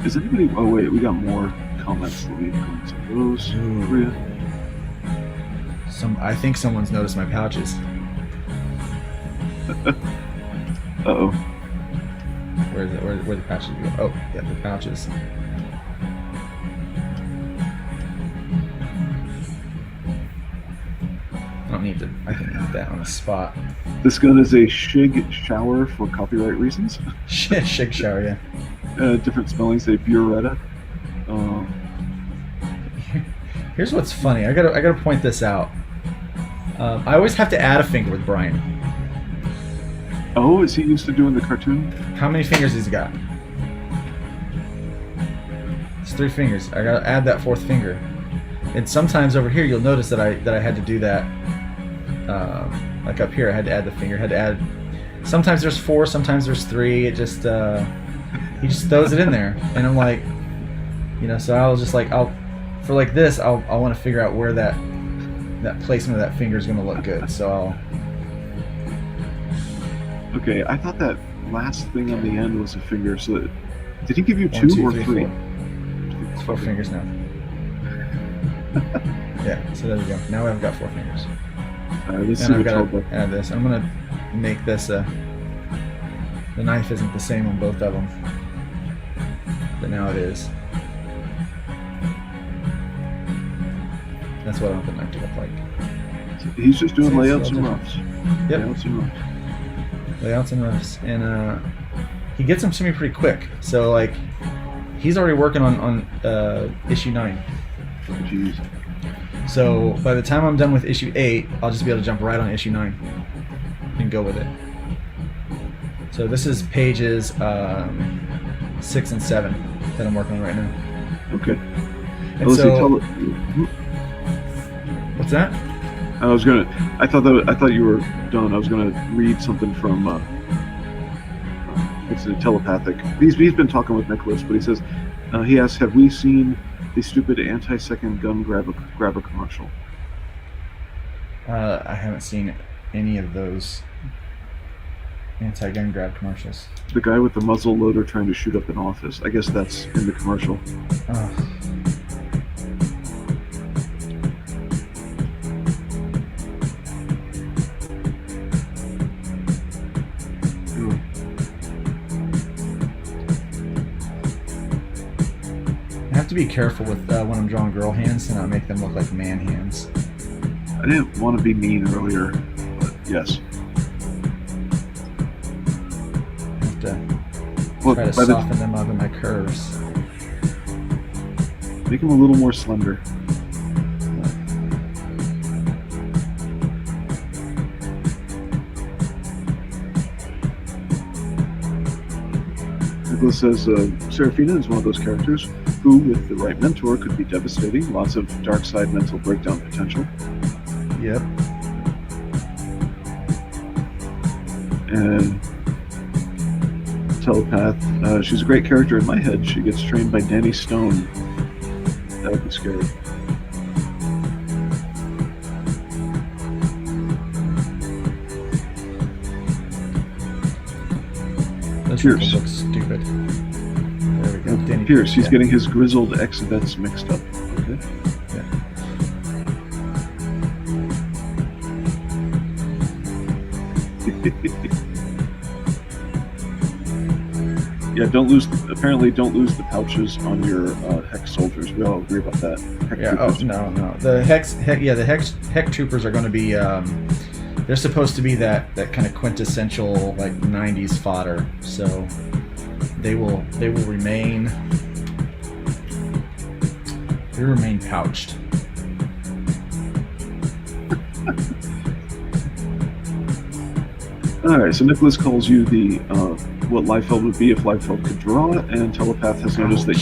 Is anybody? Oh wait, we got more comments. Let me go into those. Maria. I think someone's noticed my pouches. Uh-oh. Where is it? Where the pouches go? Oh, yeah, the pouches. I don't need to. I can eat that on the spot. This gun is a Shig shower for copyright reasons. Shig shower, yeah. Different spellings. A Buretta. Here's what's funny. I gotta point this out. I always have to add a finger with Brian. Oh, is he used to doing the cartoon? How many fingers has he got? It's 3 fingers. I gotta add that 4th finger. And sometimes over here, you'll notice that I had to do that. Like up here, I had to add the finger. Had to add. Sometimes there's 4, sometimes there's 3. It just he just throws it in there, and I'm like, So I was just like, for like this, I want to figure out where that placement of that finger is going to look good. So I'll. Okay, I thought that last thing on the end was a finger. So did he give you 1, 2 2, or 3, 3? 4 fingers now. Yeah, so there we go. Now I've got 4 fingers. Let's and see I've got what to add this. I'm going to make this the knife isn't the same on both of them. But now it is. That's what I want the knife to look like. He's just doing layouts and roughs. Yep. Layouts and roughs. Layouts and roughs. And he gets them to me pretty quick. So, like, he's already working on issue 9. Jeez. So by the time I'm done with issue 8, I'll just be able to jump right on issue 9 and go with it. So this is pages 6 and 7 that I'm working on right now. Okay. And so, what's that? I thought you were done. I was gonna read something from it's a telepathic. He's been talking with Nicholas, but he says he asks, have we seen the stupid anti-second gun grabber commercial? I haven't seen any of those anti-gun grab commercials. The guy with the muzzle loader trying to shoot up an office. I guess that's in the commercial. I have to be careful with when I'm drawing girl hands to not make them look like man hands. I didn't want to be mean earlier, but yes. I have to try to soften them up in my curves. Make them a little more slender. Nicholas says Serafina is one of those characters who, with the right mentor, could be devastating. Lots of dark side mental breakdown potential. Yep. And telepath. She's a great character in my head. She gets trained by Danny Stone. That would be scary. Those Pierce looks stupid. There we go. Danny Pierce. He's yeah. getting his grizzled ex-vets mixed up. Okay. Yeah. Yeah, don't lose. Apparently, don't lose the pouches on your hex soldiers. We all agree about that. Hex Yeah. Oh troopers. no. The hex troopers are going to be. They're supposed to be that kind of quintessential like '90s fodder. So they will remain. They remain pouched. All right. So Nicholas calls you the what Liefeld would be if Liefeld could draw, and Telepath has noticed that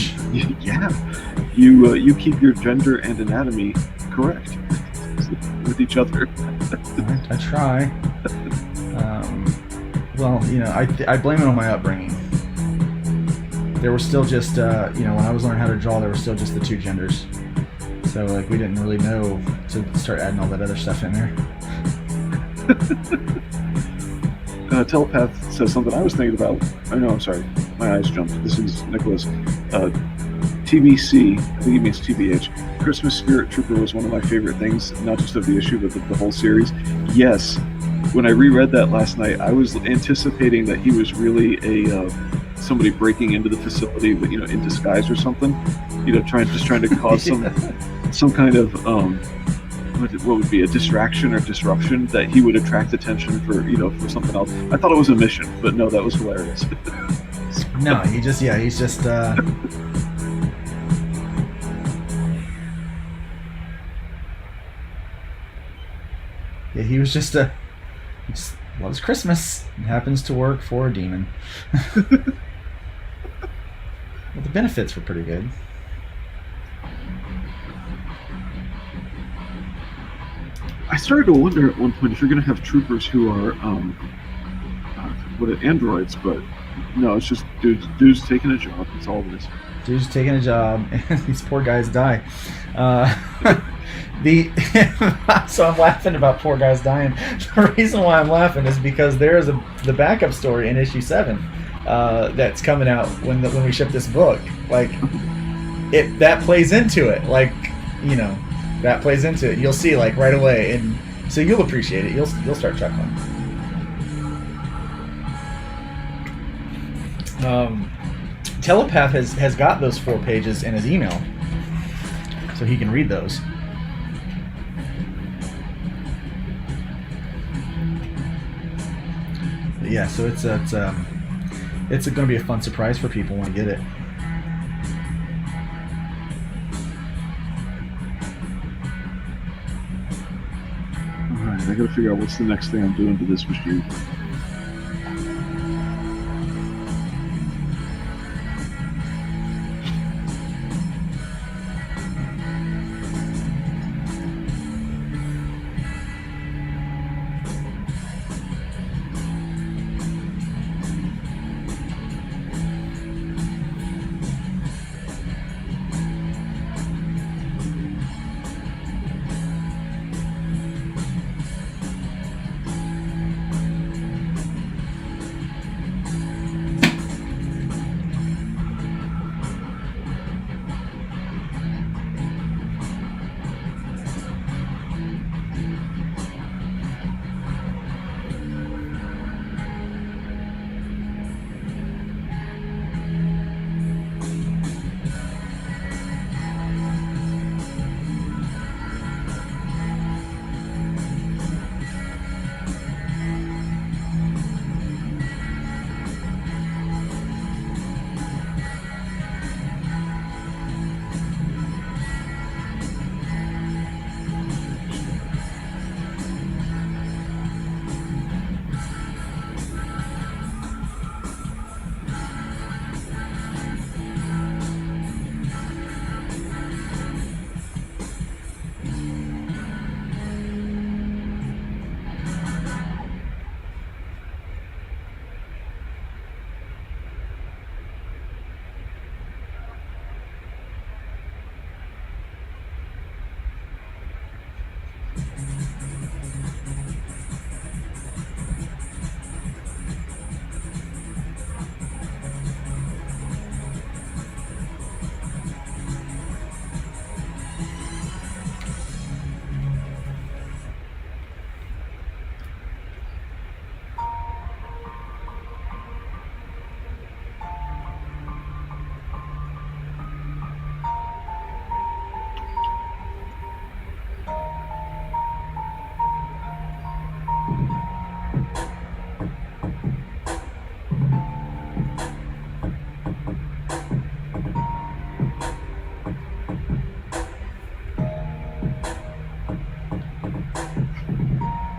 you keep your gender and anatomy correct with each other. I try. Well, I blame it on my upbringing. There were still just, when I was learning how to draw, there were still just the two genders. So, like, we didn't really know to start adding all that other stuff in there. Telepath says something I was thinking about. Oh, no, I'm sorry. My eyes jumped. This is Nicholas. TBC, I think he means TBH. Christmas Spirit Trooper was one of my favorite things, not just of the issue, but the whole series. Yes, when I reread that last night, I was anticipating that he was really a somebody breaking into the facility, but in disguise or something. Trying to cause some kind of what would be a distraction or disruption that he would attract attention for something else. I thought it was a mission, but no, that was hilarious. No, he's just. Yeah, he was just he just loves Christmas and happens to work for a demon. Well, the benefits were pretty good. I started to wonder at one point if you're going to have troopers who are androids, but no, it's just dudes taking a job. That's all it is. Dude's taking a job, and these poor guys die. So I'm laughing about poor guys dying. The reason why I'm laughing is because there is the backup story in issue 7 that's coming out when we ship this book. Like that plays into it. Like that plays into it. You'll see like right away, and so you'll appreciate it. You'll start chuckling. Telepath has got those 4 pages in his email, so he can read those. But yeah, so it's going to be a fun surprise for people when you get it. All right, I got to figure out what's the next thing I'm doing to this machine.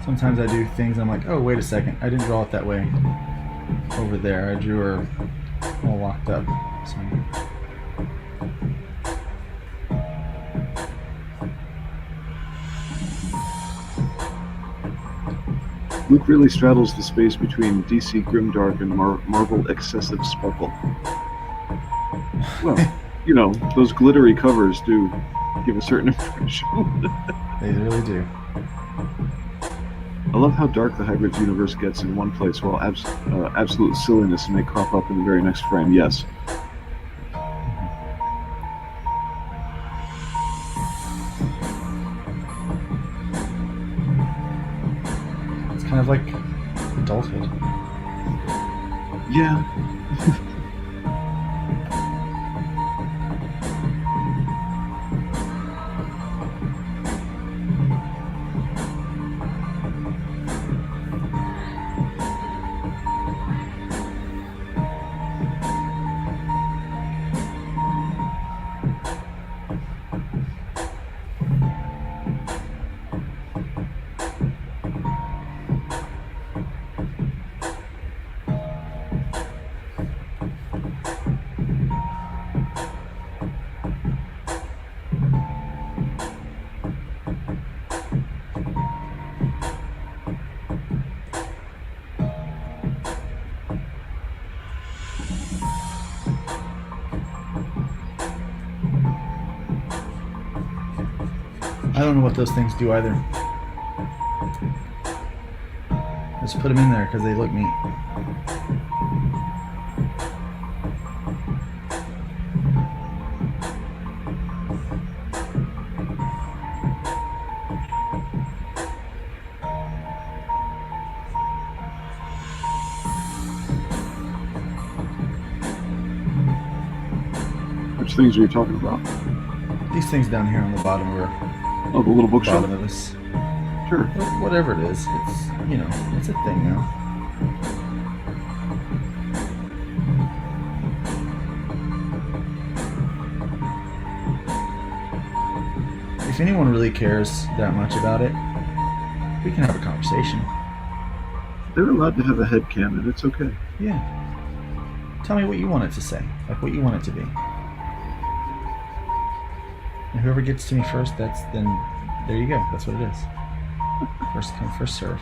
Sometimes I do things I'm like, oh, wait a second, I didn't draw it that way over there. I drew her all locked up. So. Luke really straddles the space between DC Grimdark and Marvel Excessive Sparkle. Well, you know, those glittery covers do give a certain impression. They really do. I love how dark the Hybrids universe gets in one place, while absolute silliness may crop up in the very next frame. Yes. It's kind of like adulthood. Yeah. I don't know what those things do either. Just put them in there because they look neat. Which things are you talking about? These things down here on the bottom are Oh, the little bookshelf? bottom of this. Sure. Whatever it is, it's, you know, it's a thing now. If anyone really cares that much about it, we can have a conversation. They're allowed to have a headcanon. It's okay. Yeah. Tell me what you want it to say, like what you want it to be. And whoever gets to me first, then there you go. That's what it is. First come, first serve.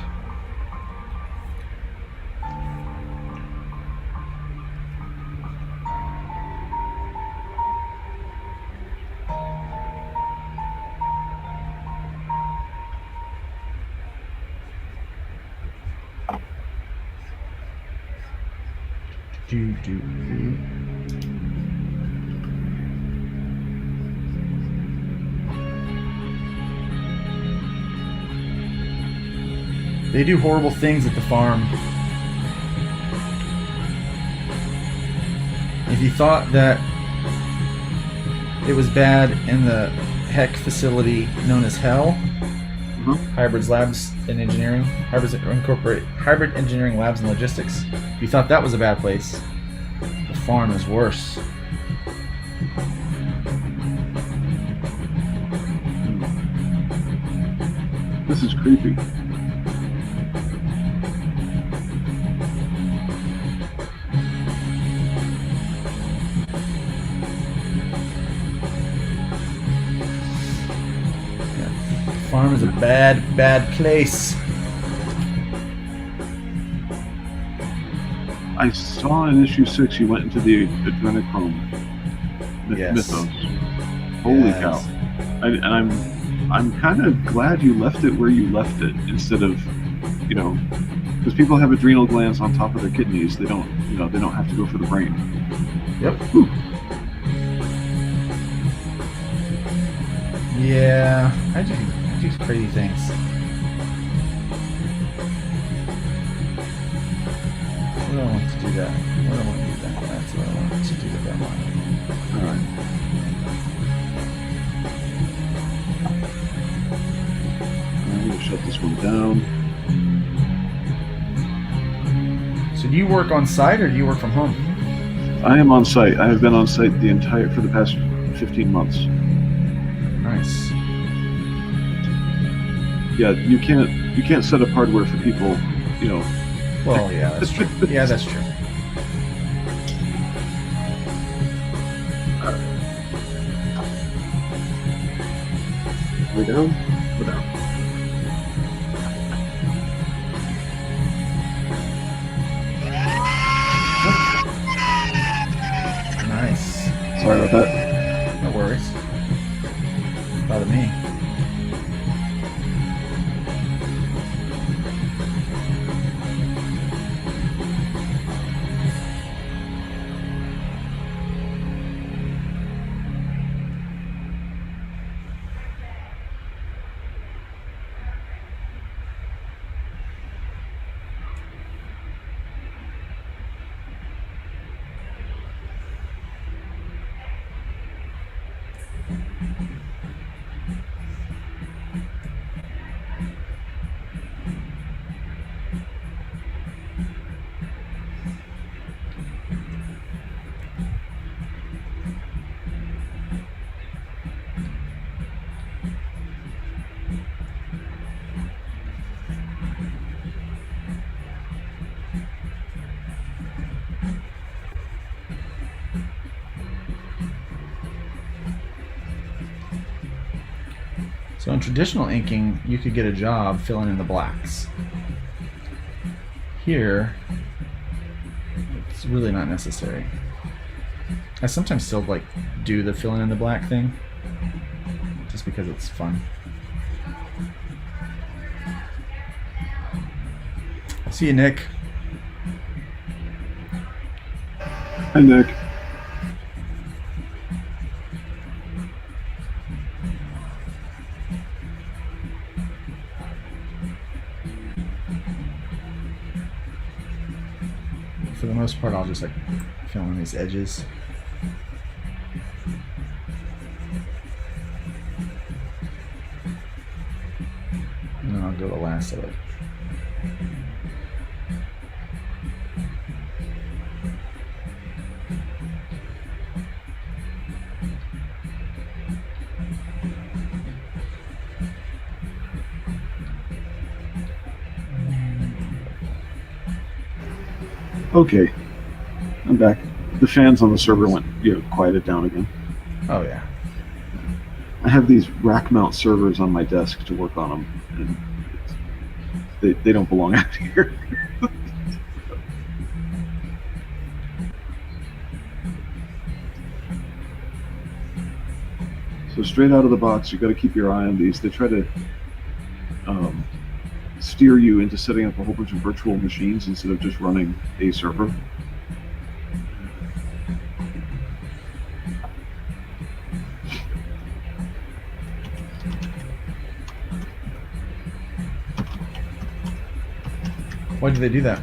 Do. They do horrible things at the farm. If you thought that it was bad in the heck facility known as Hell, Hybrids Labs and Engineering, Hybrid Engineering Labs and Logistics, if you thought that was a bad place, the farm is worse. This is creepy. Farm is a bad place. I saw in issue 6 you went into the Adrenochrome mythos. Holy Yes. cow! And I'm kind of glad you left it where you left it instead of, you know, because people have adrenal glands on top of their kidneys. They don't, you know, they don't have to go for the brain. Yep. Whew. Yeah, I do crazy things. I don't want to do that. I don't want to do that. That's what I want to do with that one. All right. I'm gonna shut this one down. So do you work on site or do you work from home? I am on site. I have been on site for the past 15 months. Nice. Yeah, you can't set up hardware for people, you know. Well, yeah, that's true. Yeah, that's true. We're down. We're down. Nice. Sorry about that. No worries. Bother me. So in traditional inking, you could get a job filling in the blacks. Here, it's really not necessary. I sometimes still like do the filling in the black thing, just because it's fun. See you, Nick. Hi, Nick. For the most part, I'll just like fill in these edges. And then I'll go the last of it. Okay, I'm back. The fans on the server went, quieted down again. Oh yeah. I have these rack mount servers on my desk to work on them, and they don't belong out here. So straight out of the box, you got to keep your eye on these. They try to steer you into setting up a whole bunch of virtual machines instead of just running a server. Why do they do that?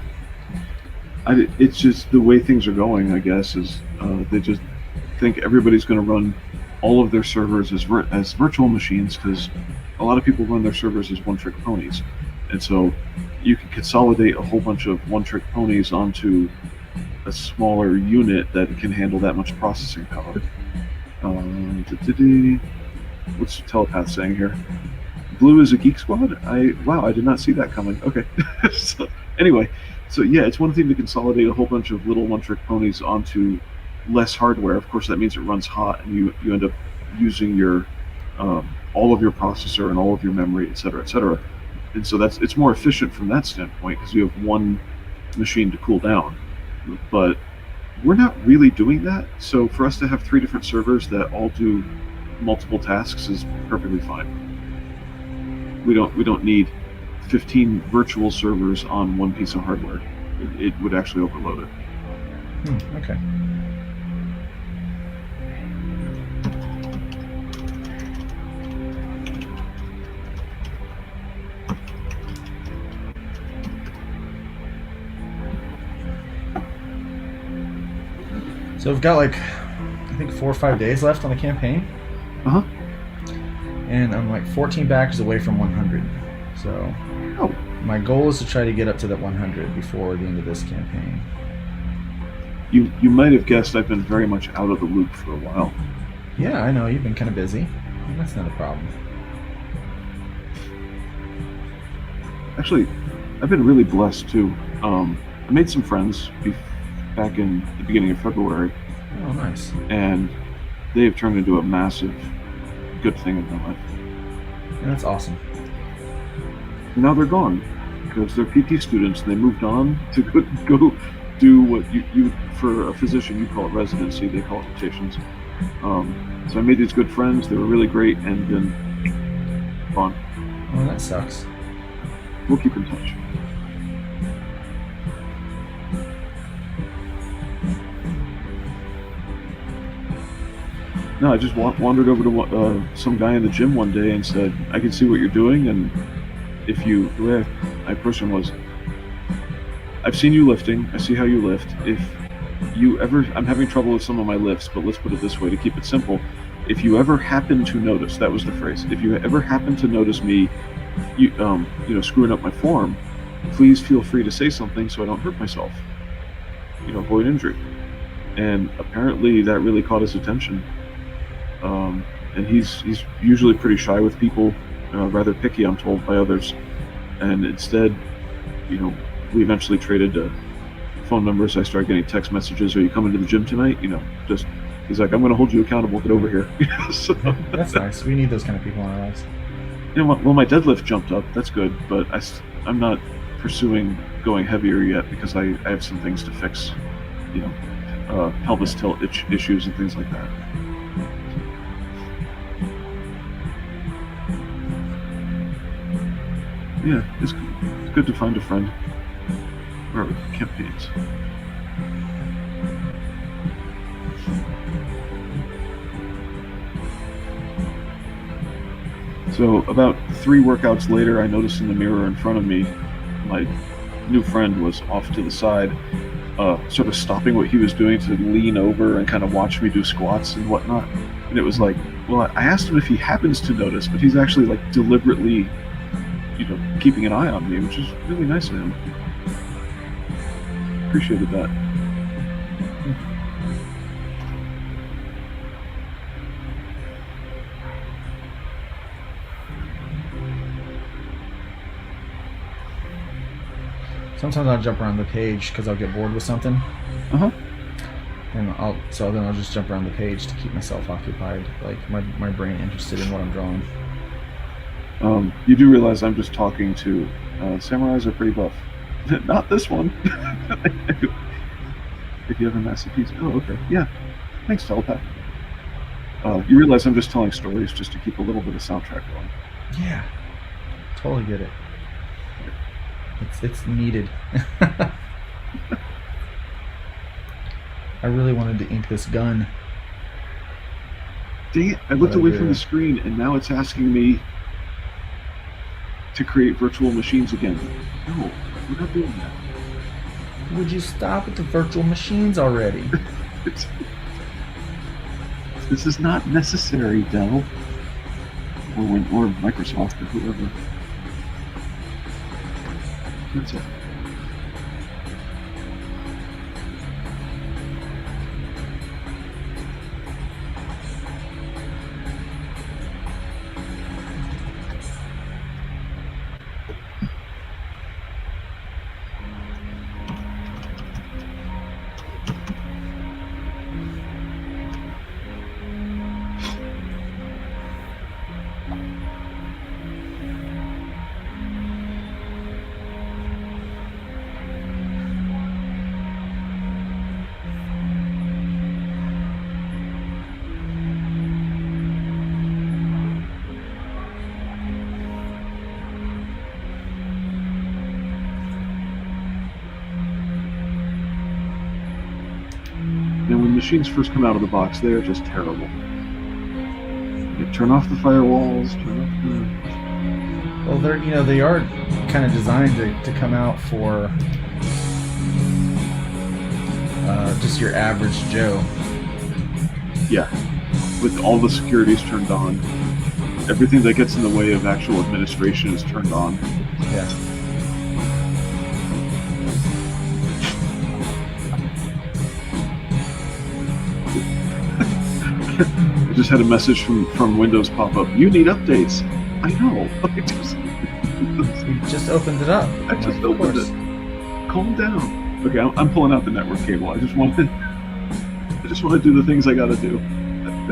It's just the way things are going, I guess, is they just think everybody's going to run all of their servers as virtual machines, because a lot of people run their servers as one-trick ponies. And so you can consolidate a whole bunch of one-trick ponies onto a smaller unit that can handle that much processing power. What's Telepath saying here? Blue is a geek squad? Wow, I did not see that coming. Okay. So, anyway, yeah, it's one thing to consolidate a whole bunch of little one-trick ponies onto less hardware. Of course, that means it runs hot, and you end up using your all of your processor and all of your memory, et cetera, et cetera. And so it's more efficient from that standpoint, because you have one machine to cool down. But we're not really doing that. So for us to have 3 different servers that all do multiple tasks is perfectly fine. We don't need 15 virtual servers on one piece of hardware. It would actually overload it. Okay. So we've got like, I think 4 or 5 days left on the campaign. Uh-huh. And I'm like 14 backers away from 100. So my goal is to try to get up to that 100 before the end of this campaign. You might have guessed I've been very much out of the loop for a while. Yeah, I know. You've been kind of busy. That's not a problem. Actually, I've been really blessed too. I made some friends back in the beginning of February, Oh, nice. and they have turned into a massive good thing in my life. Yeah, that's awesome. And now they're gone because they're PT students and they moved on to go do what you for a physician you call it residency, they call it rotations. So I made these good friends. They were really great, and then gone. Oh, that sucks. We'll keep in touch. No, I just wandered over to some guy in the gym one day and said, "I can see what you're doing, and if you..." The way I approached him was, "I've seen you lifting. I see how you lift. If you ever, I'm having trouble with some of my lifts, but let's put it this way to keep it simple. If you ever happen to notice," that was the phrase, "if you ever happen to notice me, screwing up my form, please feel free to say something so I don't hurt myself. Avoid injury." And apparently that really caught his attention. And he's usually pretty shy with people, rather picky, I'm told, by others. And instead, we eventually traded phone numbers. I started getting text messages. "Are you coming to the gym tonight?" He's like, "I'm going to hold you accountable. Get over here." So, That's nice. We need those kind of people in our lives. well, my deadlift jumped up. That's good, but I'm not pursuing going heavier yet because I have some things to fix. Pelvis tilt issues and things like that. Yeah, it's good to find a friend. Or campaigns. So about 3 workouts later, I noticed in the mirror in front of me, my new friend was off to the side, sort of stopping what he was doing to lean over and kind of watch me do squats and whatnot. And it was like, well, I asked him if he happens to notice, but he's actually like deliberately, keeping an eye on me, which is really nice of him. Appreciated that. Sometimes I'll jump around the page because I'll get bored with something. Uh-huh. And I'll just jump around the page to keep myself occupied, like my brain interested in what I'm drawing. You do realize I'm just talking to samurais are pretty buff. Not this one. If you have a massive piece. Oh, okay. Yeah. Thanks, telepath. You realize I'm just telling stories just to keep a little bit of soundtrack going. Yeah, totally get it. It's needed. I really wanted to ink this gun. Dang it, I looked away from the screen and now it's asking me to create virtual machines again. No, we're not doing that. Would you stop with the virtual machines already? This is not necessary, Dell. Or Microsoft or whoever. That's it. Machines first come out of the box, they're just terrible. You turn off the firewalls, Well, they are kind of designed to come out for just your average Joe. Yeah, with all the securities turned on, everything that gets in the way of actual administration is turned on. Yeah. I just had a message from Windows pop up. You need updates. I know. just opened it up. I just Of opened course. it. Calm down. Okay, I'm pulling out the network cable. I just want to do the things I got to do. I'm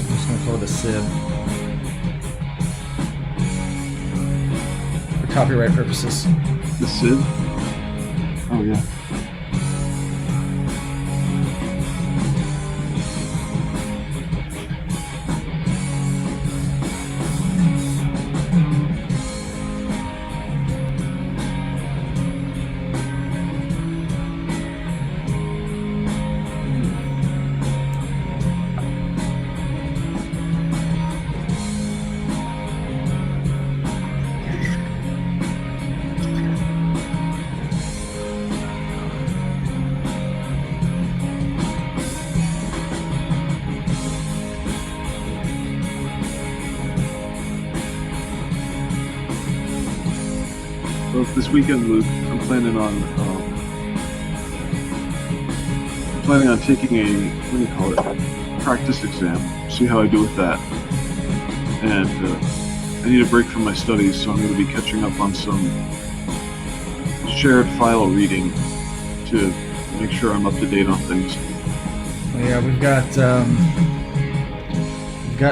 just gonna call it a sieve for copyright purposes. The Civ? Oh, yeah. Well, this weekend, Luke, I'm planning on taking a, what do you call it, practice exam. See how I do with that. And I need a break from my studies, so I'm going to be catching up on some shared file reading to make sure I'm up to date on things. Yeah, we've got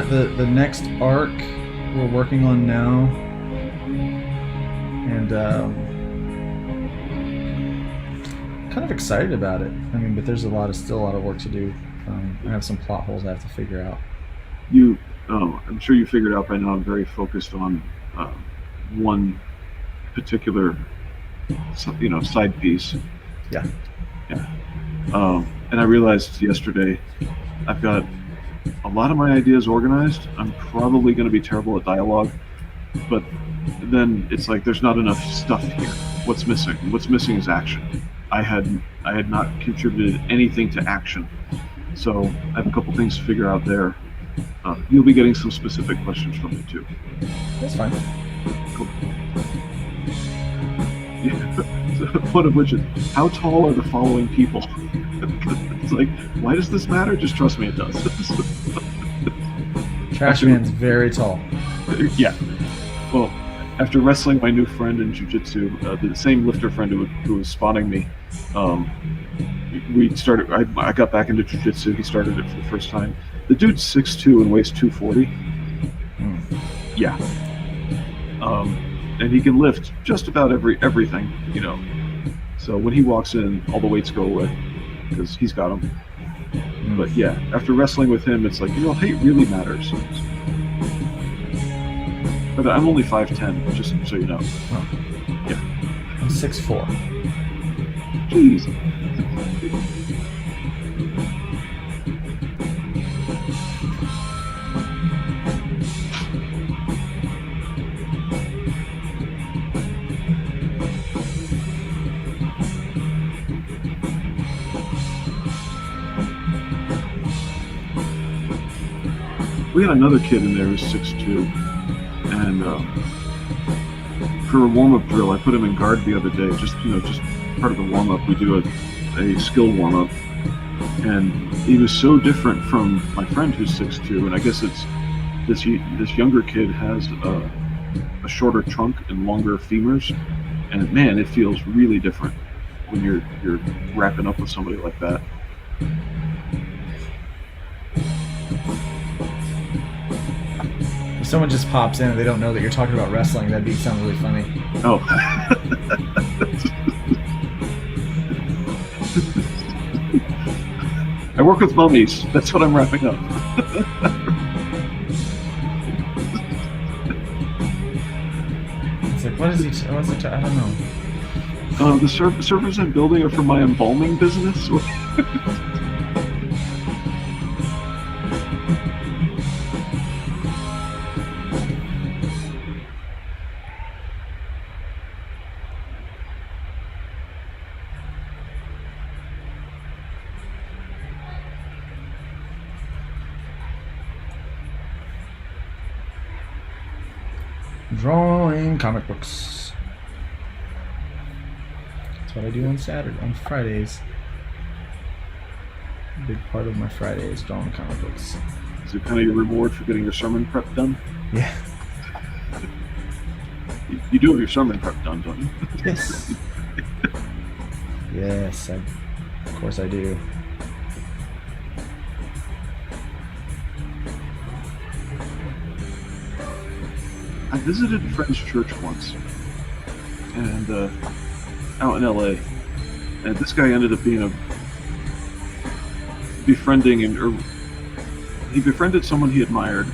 the next arc we're working on now, and kind of excited about it. I mean, but there's still a lot of work to do. I have some plot holes I have to figure out. I'm sure you figured out by now I'm very focused on one particular, side piece. Yeah. Yeah. And I realized yesterday I've got a lot of my ideas organized. I'm probably going to be terrible at dialogue, but then it's like there's not enough stuff here. What's missing? What's missing is action. I had not contributed anything to action, so I have a couple things to figure out there. You'll be getting some specific questions from me too. That's fine. Cool. Yeah. So, one of which is, how tall are the following people? It's like, why does this matter? Just trust me, it does. Trash Man's very tall. Yeah. Well, after wrestling my new friend in jiu-jitsu, the same lifter friend who was spotting me, we started. I got back into jiu-jitsu. He started it for the first time. The dude's 6'2" and weighs 240. Yeah. And he can lift just about everything, So when he walks in, all the weights go away because he's got them. But yeah, after wrestling with him, it's like, height really matters. But I'm only 5'10", just so you know. Oh. Yeah. I'm 6'4". Jeez. We had another kid in there who's 6'2", and for a warm-up drill, I put him in guard the other day. Just part of the warm-up, we do a skill warm-up, and he was so different from my friend who's 6'2", and I guess it's this younger kid has a shorter trunk and longer femurs, and man, it feels really different when you're wrapping up with somebody like that. If someone just pops in and they don't know that you're talking about wrestling, that'd sound really funny. Oh. I work with mummies. That's what I'm wrapping up. It's like, what's he I don't know. The servers I'm building are for my embalming business. Drawing comic books. That's what I do on Fridays. A big part of my Friday is drawing comic books. Is it kind of your reward for getting your sermon prep done? Yeah. You do have your sermon prep done, don't you? Yes. Yes, of course I do. I visited a friend's church once, and out in LA, and this guy ended up being he befriended someone he admired,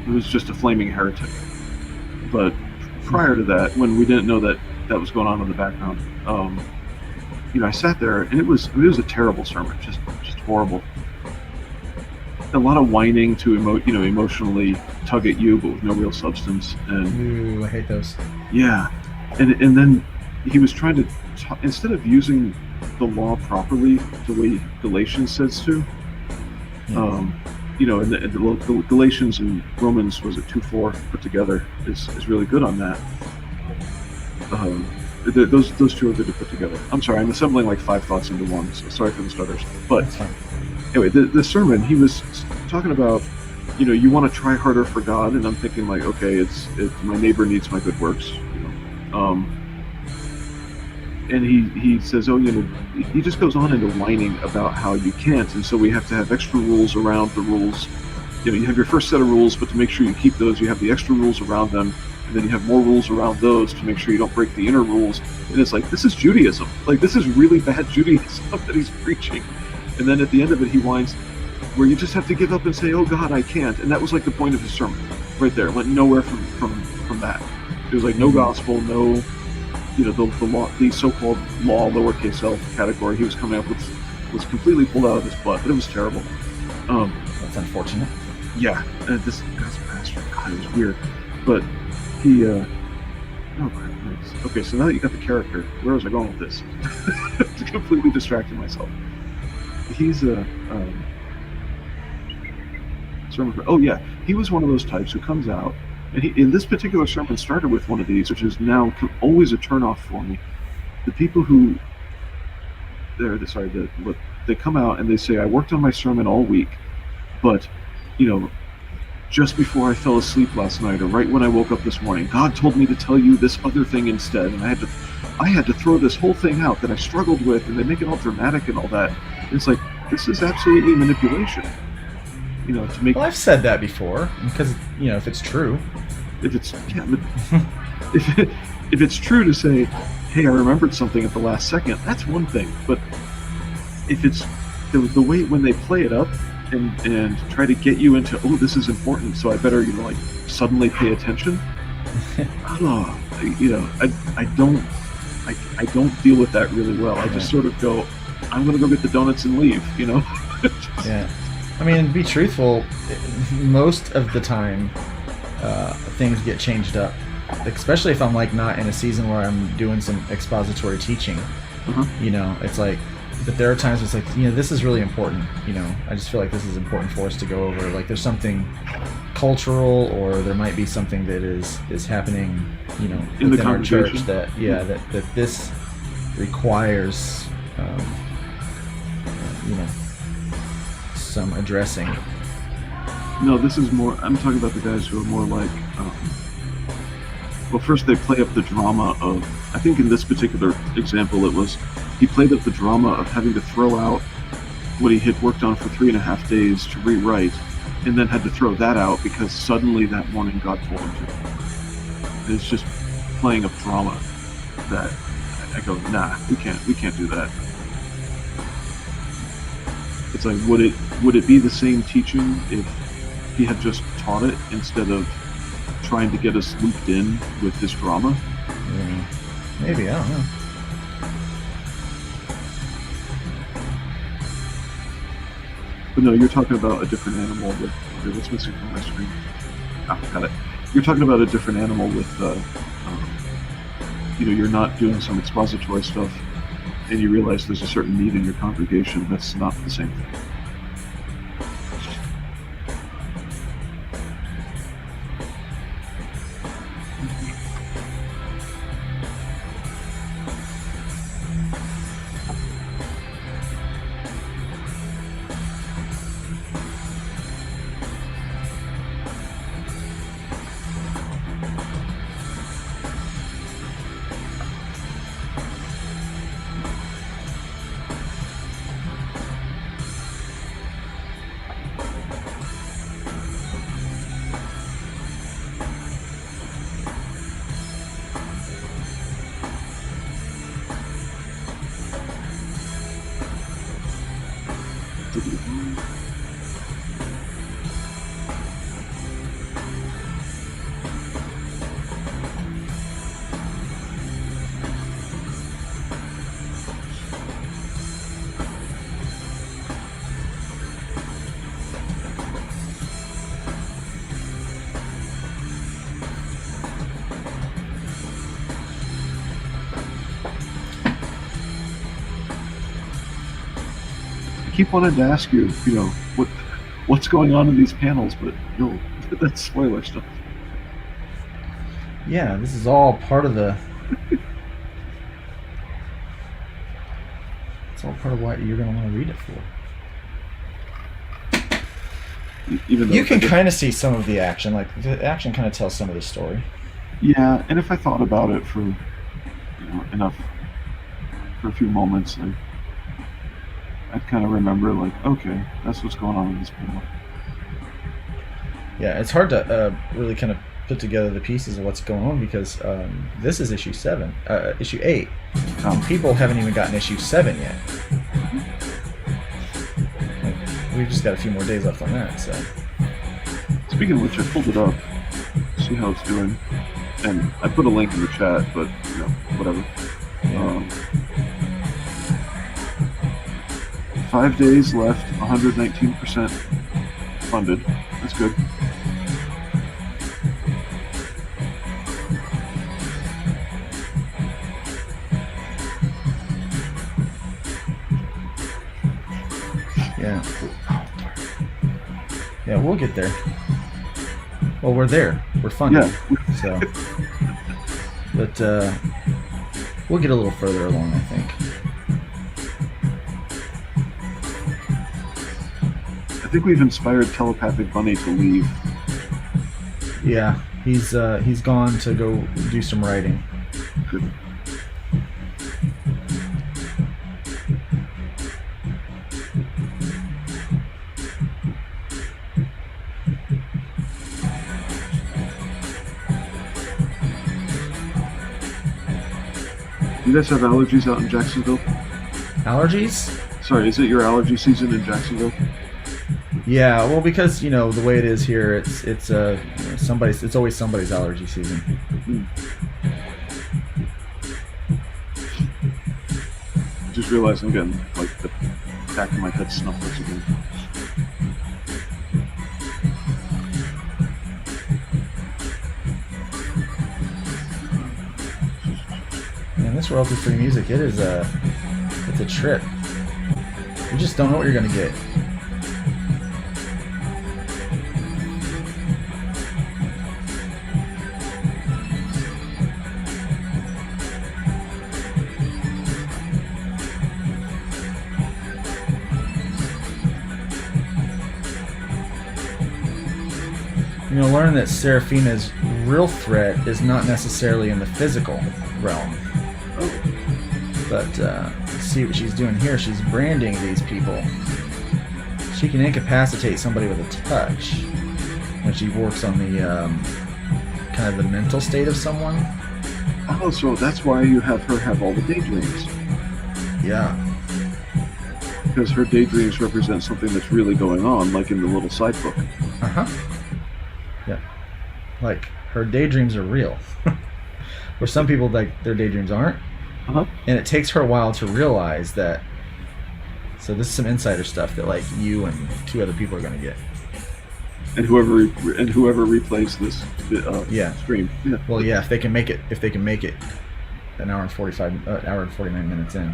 who was just a flaming heretic. But prior to that, when we didn't know that was going on in the background, I sat there, and it was a terrible sermon, just horrible. A lot of whining to emotionally tug at you, but with no real substance. And Ooh, I hate those. yeah, and then he was trying to instead of using the law properly, the way Galatians says to. And the Galatians and Romans, was it 2:4 put together, is really good on that. Those two are good to put together. I'm sorry, I'm assembling like 5 thoughts into one, so sorry for the stutters. But That's fine. anyway, the sermon, he was talking about, you want to try harder for God, and I'm thinking like, okay, it's my neighbor needs my good works, and he says, he just goes on into whining about how you can't, and so we have to have extra rules around the rules. You have your first set of rules, but to make sure you keep those, you have the extra rules around them, and then you have more rules around those to make sure you don't break the inner rules. And it's like, this is Judaism. Like, this is really bad Judaism that he's preaching. And then at the end of it, he whines, where you just have to give up and say, oh God, I can't. And that was like the point of his sermon, right there. It went nowhere from that. It was like no gospel, no, the law, the so-called law, lowercase l category he was coming up with was completely pulled out of his butt. But it was terrible. That's unfortunate. Yeah, this guy's a pastor. God, it was weird. But he, okay, so now that you got the character, where was I going with this? It's completely distracting myself. He's a sermon. Oh yeah, he was one of those types who comes out, and in this particular sermon started with one of these, which is now always a turnoff for me. The people who they come out and they say, I worked on my sermon all week, but just before I fell asleep last night, or right when I woke up this morning, God told me to tell you this other thing instead, and I had to throw this whole thing out that I struggled with, and they make it all dramatic and all that. And it's like, this is absolutely manipulation. To make. Well, I've said that before, because if it's true. If it's if it's true to say, hey, I remembered something at the last second, that's one thing. But if it's the way when they play it up and try to get you into, oh, this is important, so I better suddenly pay attention. I don't deal with that really well. I just sort of go, I'm gonna go get the donuts and leave. Yeah. I mean, to be truthful, most of the time, things get changed up. Especially if I'm not in a season where I'm doing some expository teaching. It's like, but there are times it's like, this is really important. I just feel like this is important for us to go over. Like, there's something cultural, or there might be something that is happening, in within our church congregation. that this requires, some addressing. No, this is more. I'm talking about the guys who are more like. Well, first they play up the drama of. I think in this particular example, it was he played up the drama of having to throw out what he had worked on for 3.5 days to rewrite, and then had to throw that out because suddenly that morning God told him to. It's just playing up drama that I go, nah, we can't do that. It's like, would it be the same teaching if he had just taught it instead of trying to get us looped in with this drama? Yeah. Maybe, I don't know. But no, you're talking about a different animal with. What's missing from my screen? Got it. You're talking about a different animal with. You're not doing some expository stuff, and you realize there's a certain need in your congregation. That's not the same thing. I keep wanting to ask you, what's going on in these panels, but no, that's spoiler stuff. Yeah, this is all part of the. It's all part of what you're going to want to read it for. Even though You can kind of see some of the action. Like the action kind of tells some of the story. yeah, and if I thought about it for enough for a few moments, I'd kind of remember like, okay, that's what's going on in this panel. Yeah, it's hard to really kind of put together the pieces of what's going on because this is issue 8. People haven't even gotten issue 7 yet. Like, we've just got a few more days left on that. So, Speaking of which, I pulled it up, see how it's doing, and I put a link in the chat, but whatever. yeah. 5 days left, 119% funded. That's good. Yeah, we'll get there. Well, we're there. We're funded. Yeah. So, but we'll get a little further along, I think. I think we've inspired Telepathic Bunny to leave. Yeah, he's gone to go do some writing. Good. You guys have allergies out in Jacksonville? Allergies? Sorry, is it your allergy season in Jacksonville? Yeah, well, because the way it is here, it's always somebody's allergy season. Just realized I'm getting like the back of my head snuffles again. Man, this royalty-free music, it's a trip. You just don't know what you're gonna get. Learn that Seraphina's real threat is not necessarily in the physical realm. But see what she's doing here. She's branding these people. She can incapacitate somebody with a touch when she works on the kind of the mental state of someone. Oh, so that's why you have her have all the daydreams. Yeah. Because her daydreams represent something that's really going on, like in the little side book. Uh-huh. Yeah. Like, her daydreams are real. Where some people, like, their daydreams aren't. Uh-huh. And it takes her a while to realize that. So this is some insider stuff that, like, you and 2 other people are going to get. And whoever replays this stream. Yeah. Well, yeah, if they can make it an hour and 49 minutes in.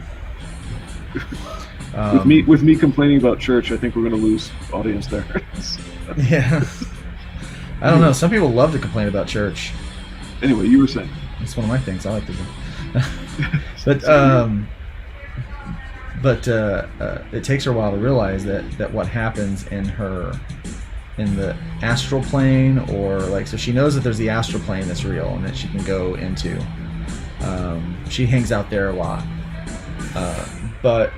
With me complaining about church, I think we're going to lose audience there. Yeah. I don't know. Some people love to complain about church. Anyway, you were saying. It's one of my things I like to do. But it takes her a while to realize that what happens in the astral plane, or like, so she knows that there's the astral plane that's real and that she can go into. She hangs out there a lot, but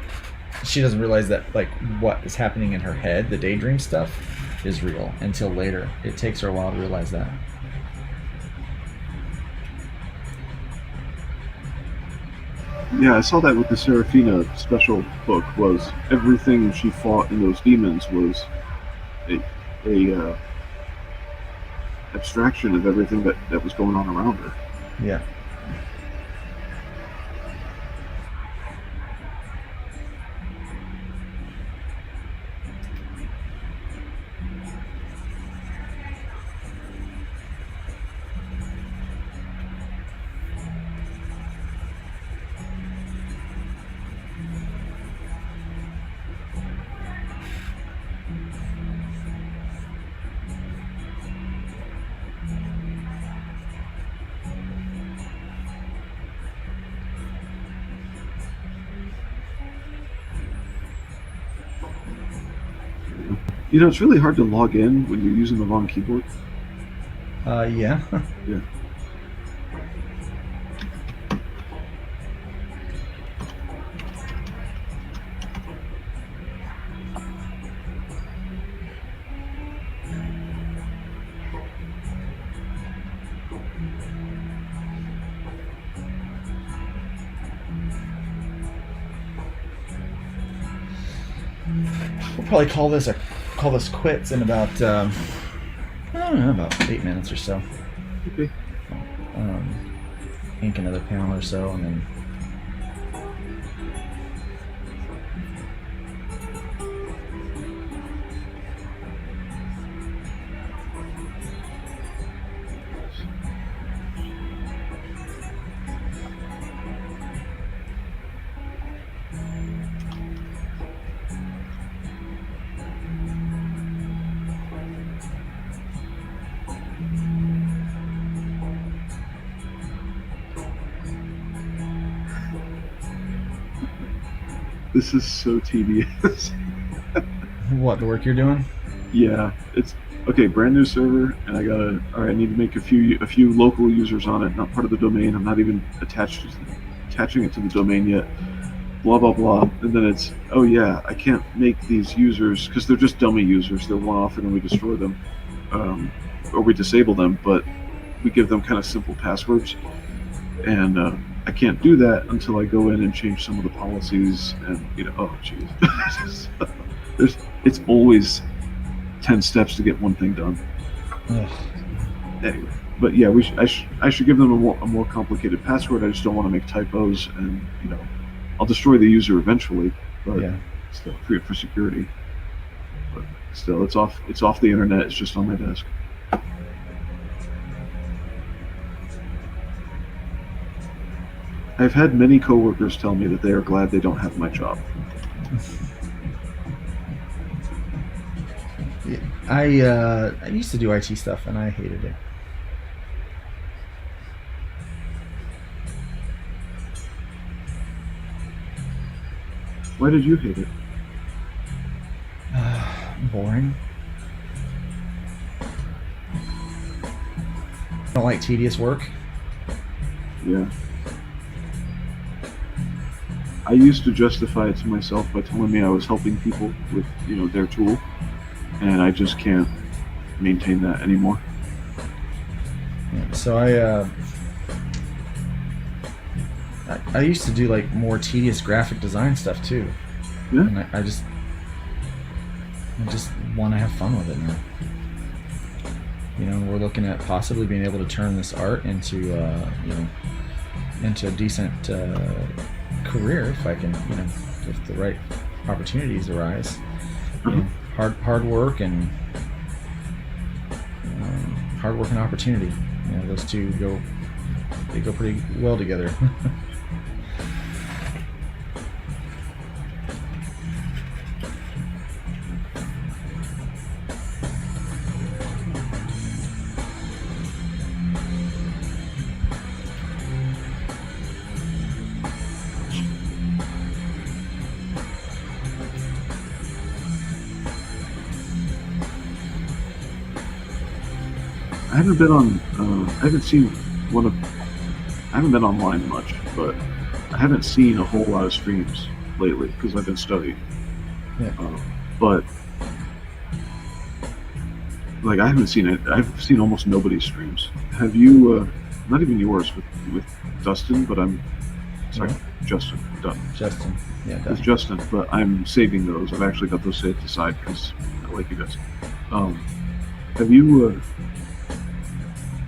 she doesn't realize that, like, what is happening in her head, the daydream stuff, is real until later. It takes her a while to realize that. Yeah, I saw that with the Serafina special book. Was everything she fought in those demons was a abstraction of everything that was going on around her. Yeah. You know, it's really hard to log in when you're using the wrong keyboard. Yeah. Yeah. We'll probably call this quits in about I don't know, about 8 minutes or so. Okay. Ink another panel or so, and then This is so tedious. what the work you're doing? Yeah, it's okay. Brand new server, and all right. I need to make a few local users on it. Not part of the domain. I'm not even attaching it to the domain yet. Blah blah blah. And then it's, oh yeah, I can't make these users because they're just dummy users. They're one off, and then we destroy them, or we disable them. But we give them kind of simple passwords, and I can't do that until I go in and change some of the policies. And oh jeez, it's always 10 steps to get one thing done. Ugh. Anyway, but yeah, I should give them a more complicated password. I just don't want to make typos, and I'll destroy the user eventually, but Yeah. still for security. But still, it's off the internet. It's just on my desk. I've had many coworkers tell me that they are glad they don't have my job. I used to do IT stuff and I hated it. Why did you hate it? Boring. Don't like tedious work. Yeah. I used to justify it to myself by telling me I was helping people with, their tool, and I just can't maintain that anymore. Yeah, so I used to do like more tedious graphic design stuff too. Yeah. And I just want to have fun with it now. We're looking at possibly being able to turn this art into into a decent career if I can, if the right opportunities arise. Hard work and opportunity. Those two go pretty well together. I haven't been on. I haven't been online much, but I haven't seen a whole lot of streams lately because I've been studying. Yeah. But like I haven't seen it. I've seen almost nobody's streams. Have you? Not even yours with Dustin, but Sorry, What? Justin. Done. Justin. Yeah, It's done. Justin, but I'm saving those. I've actually got those saved aside because I like you guys. Have you?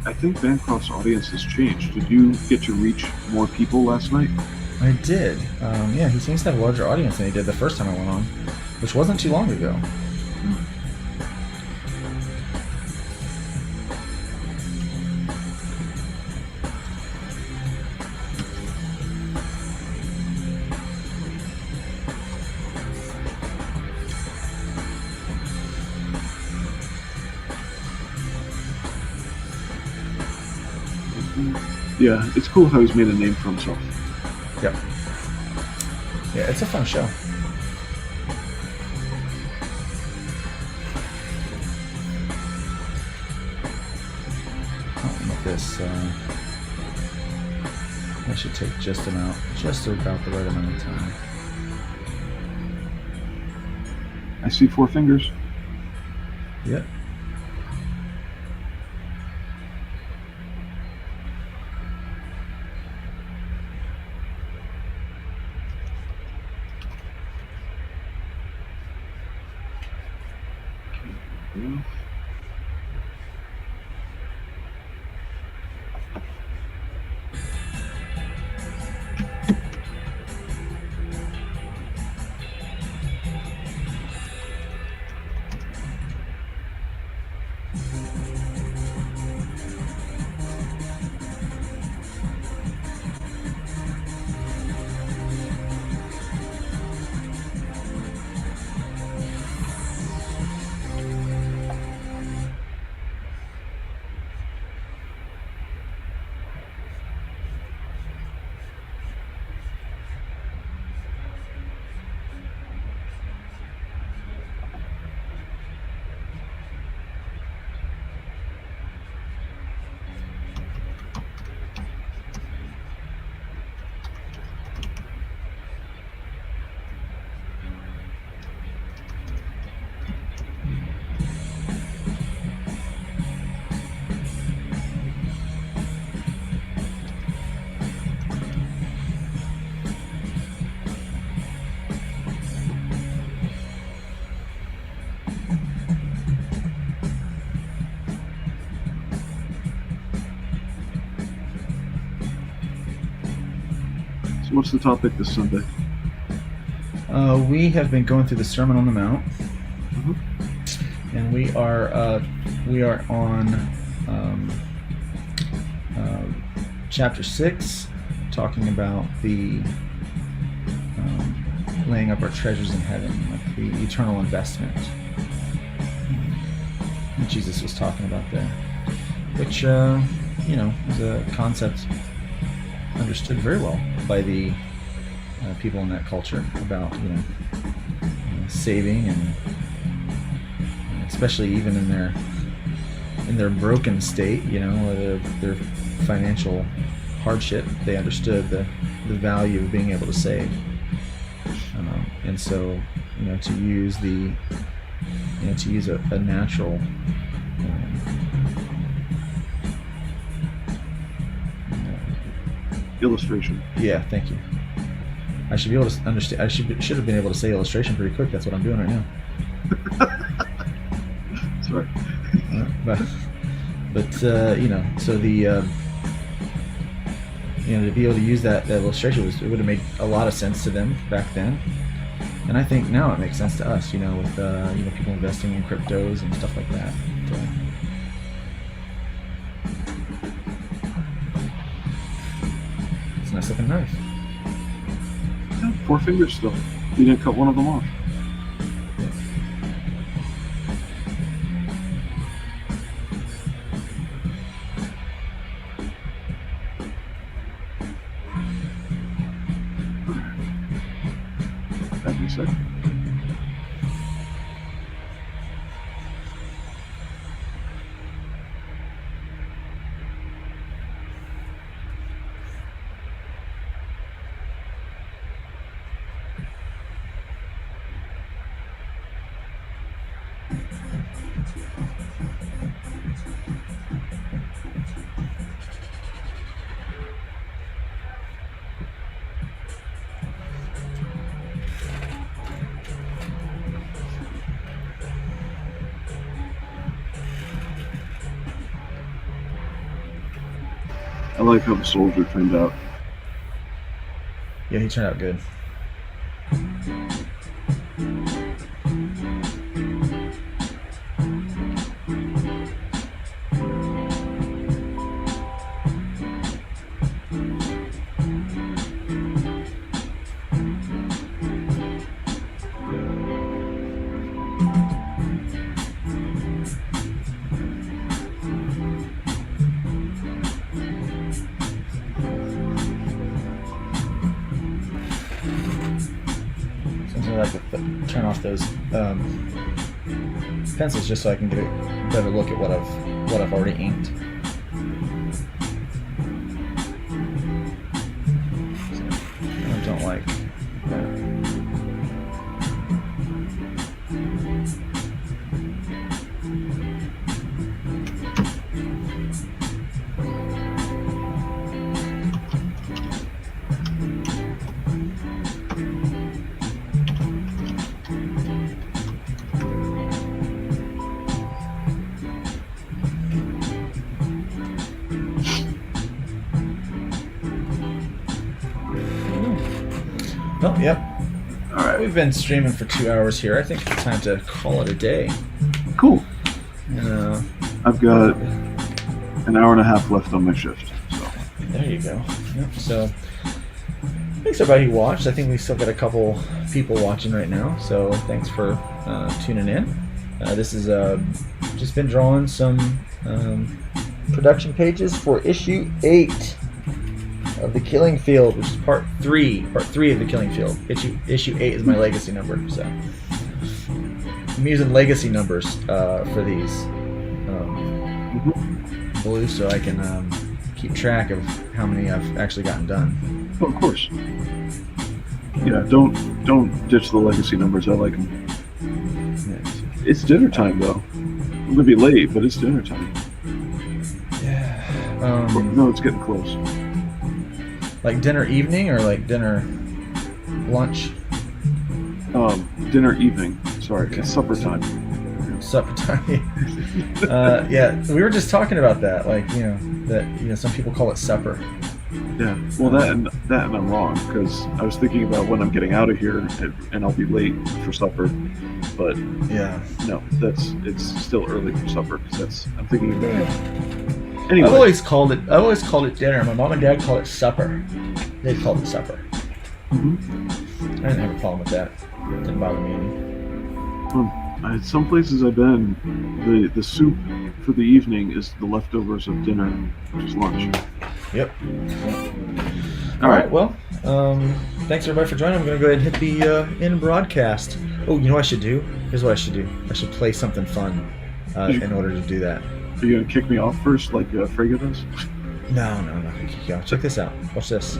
I think Bancroft's audience has changed. Did you get to reach more people last night? I did. Yeah, he seems to have a larger audience than he did the first time I went on, which wasn't too long ago. Yeah, it's cool how he's made a name for himself. Yep. Yeah, it's a fun show. With this, I should take just about the right amount of time. I see 4 fingers. Yep. Yeah. So what's the topic this Sunday? We have been going through the Sermon on the Mount, Mm-hmm. and we are on chapter 6, talking about the laying up our treasures in heaven, like the eternal investment that Jesus was talking about there, which is a concept understood very well by the people in that culture about saving, and especially even in their broken state, or their financial hardship, they understood the value of being able to save, and so to use a natural Illustration. yeah, thank you. I should be able to understand. I should have been able to say illustration pretty quick. That's what I'm doing right now. Sorry. But so the to be able to use that illustration it would have made a lot of sense to them back then, and I think now it makes sense to us. With people investing in cryptos and stuff like that. It's a nice looking knife. Yeah, 4 fingers still. You didn't cut one of them off. That being said. I like how the soldier turned out. Yeah, he turned out good. Sometimes I like to turn off those pencils just so I can get a better look at what I've already inked. So, I don't like that. Oh, yep. All right. We've been streaming for 2 hours here. I think it's time to call it a day. Cool. Uh, I've got an hour and a half left on my shift. So There you go. Yep. So, thanks everybody who watched. I think we still got a couple people watching right now. So, thanks for tuning in. This is just been drawing some production pages for issue 8 of The Killing Field, which is part 3 of The Killing Field. Issue 8 is my legacy number. So, I'm using legacy numbers for these blue, so I can keep track of how many I've actually gotten done. oh, of course. Yeah, don't ditch the legacy numbers. I like them. Yeah. It's dinner time though. I'm gonna be late, but it's dinner time. Yeah. No, it's getting close. Like dinner evening or like dinner lunch? Dinner evening. Sorry, Okay. it's supper time. Supper time. Yeah, we were just talking about that. Like, that some people call it supper. Yeah. Well, that and I'm wrong because I was thinking about when I'm getting out of here and I'll be late for supper. But Yeah. no, it's still early for supper because I'm thinking about it. I've Anyway, always called it dinner. My mom and dad called it supper. They called it supper. mhm. I didn't have a problem with that. It didn't bother me any. Some places I've been, the soup for the evening is the leftovers of dinner, which is lunch. Yep. All right. Well, thanks everybody for joining. I'm going to go ahead and hit the end broadcast. Oh, you know what I should do? Here's what I should do. I should play something fun in order to do that. Are you gonna kick me off first, like Frege does? No, I'm not going to kick you off. Check this out. Watch this.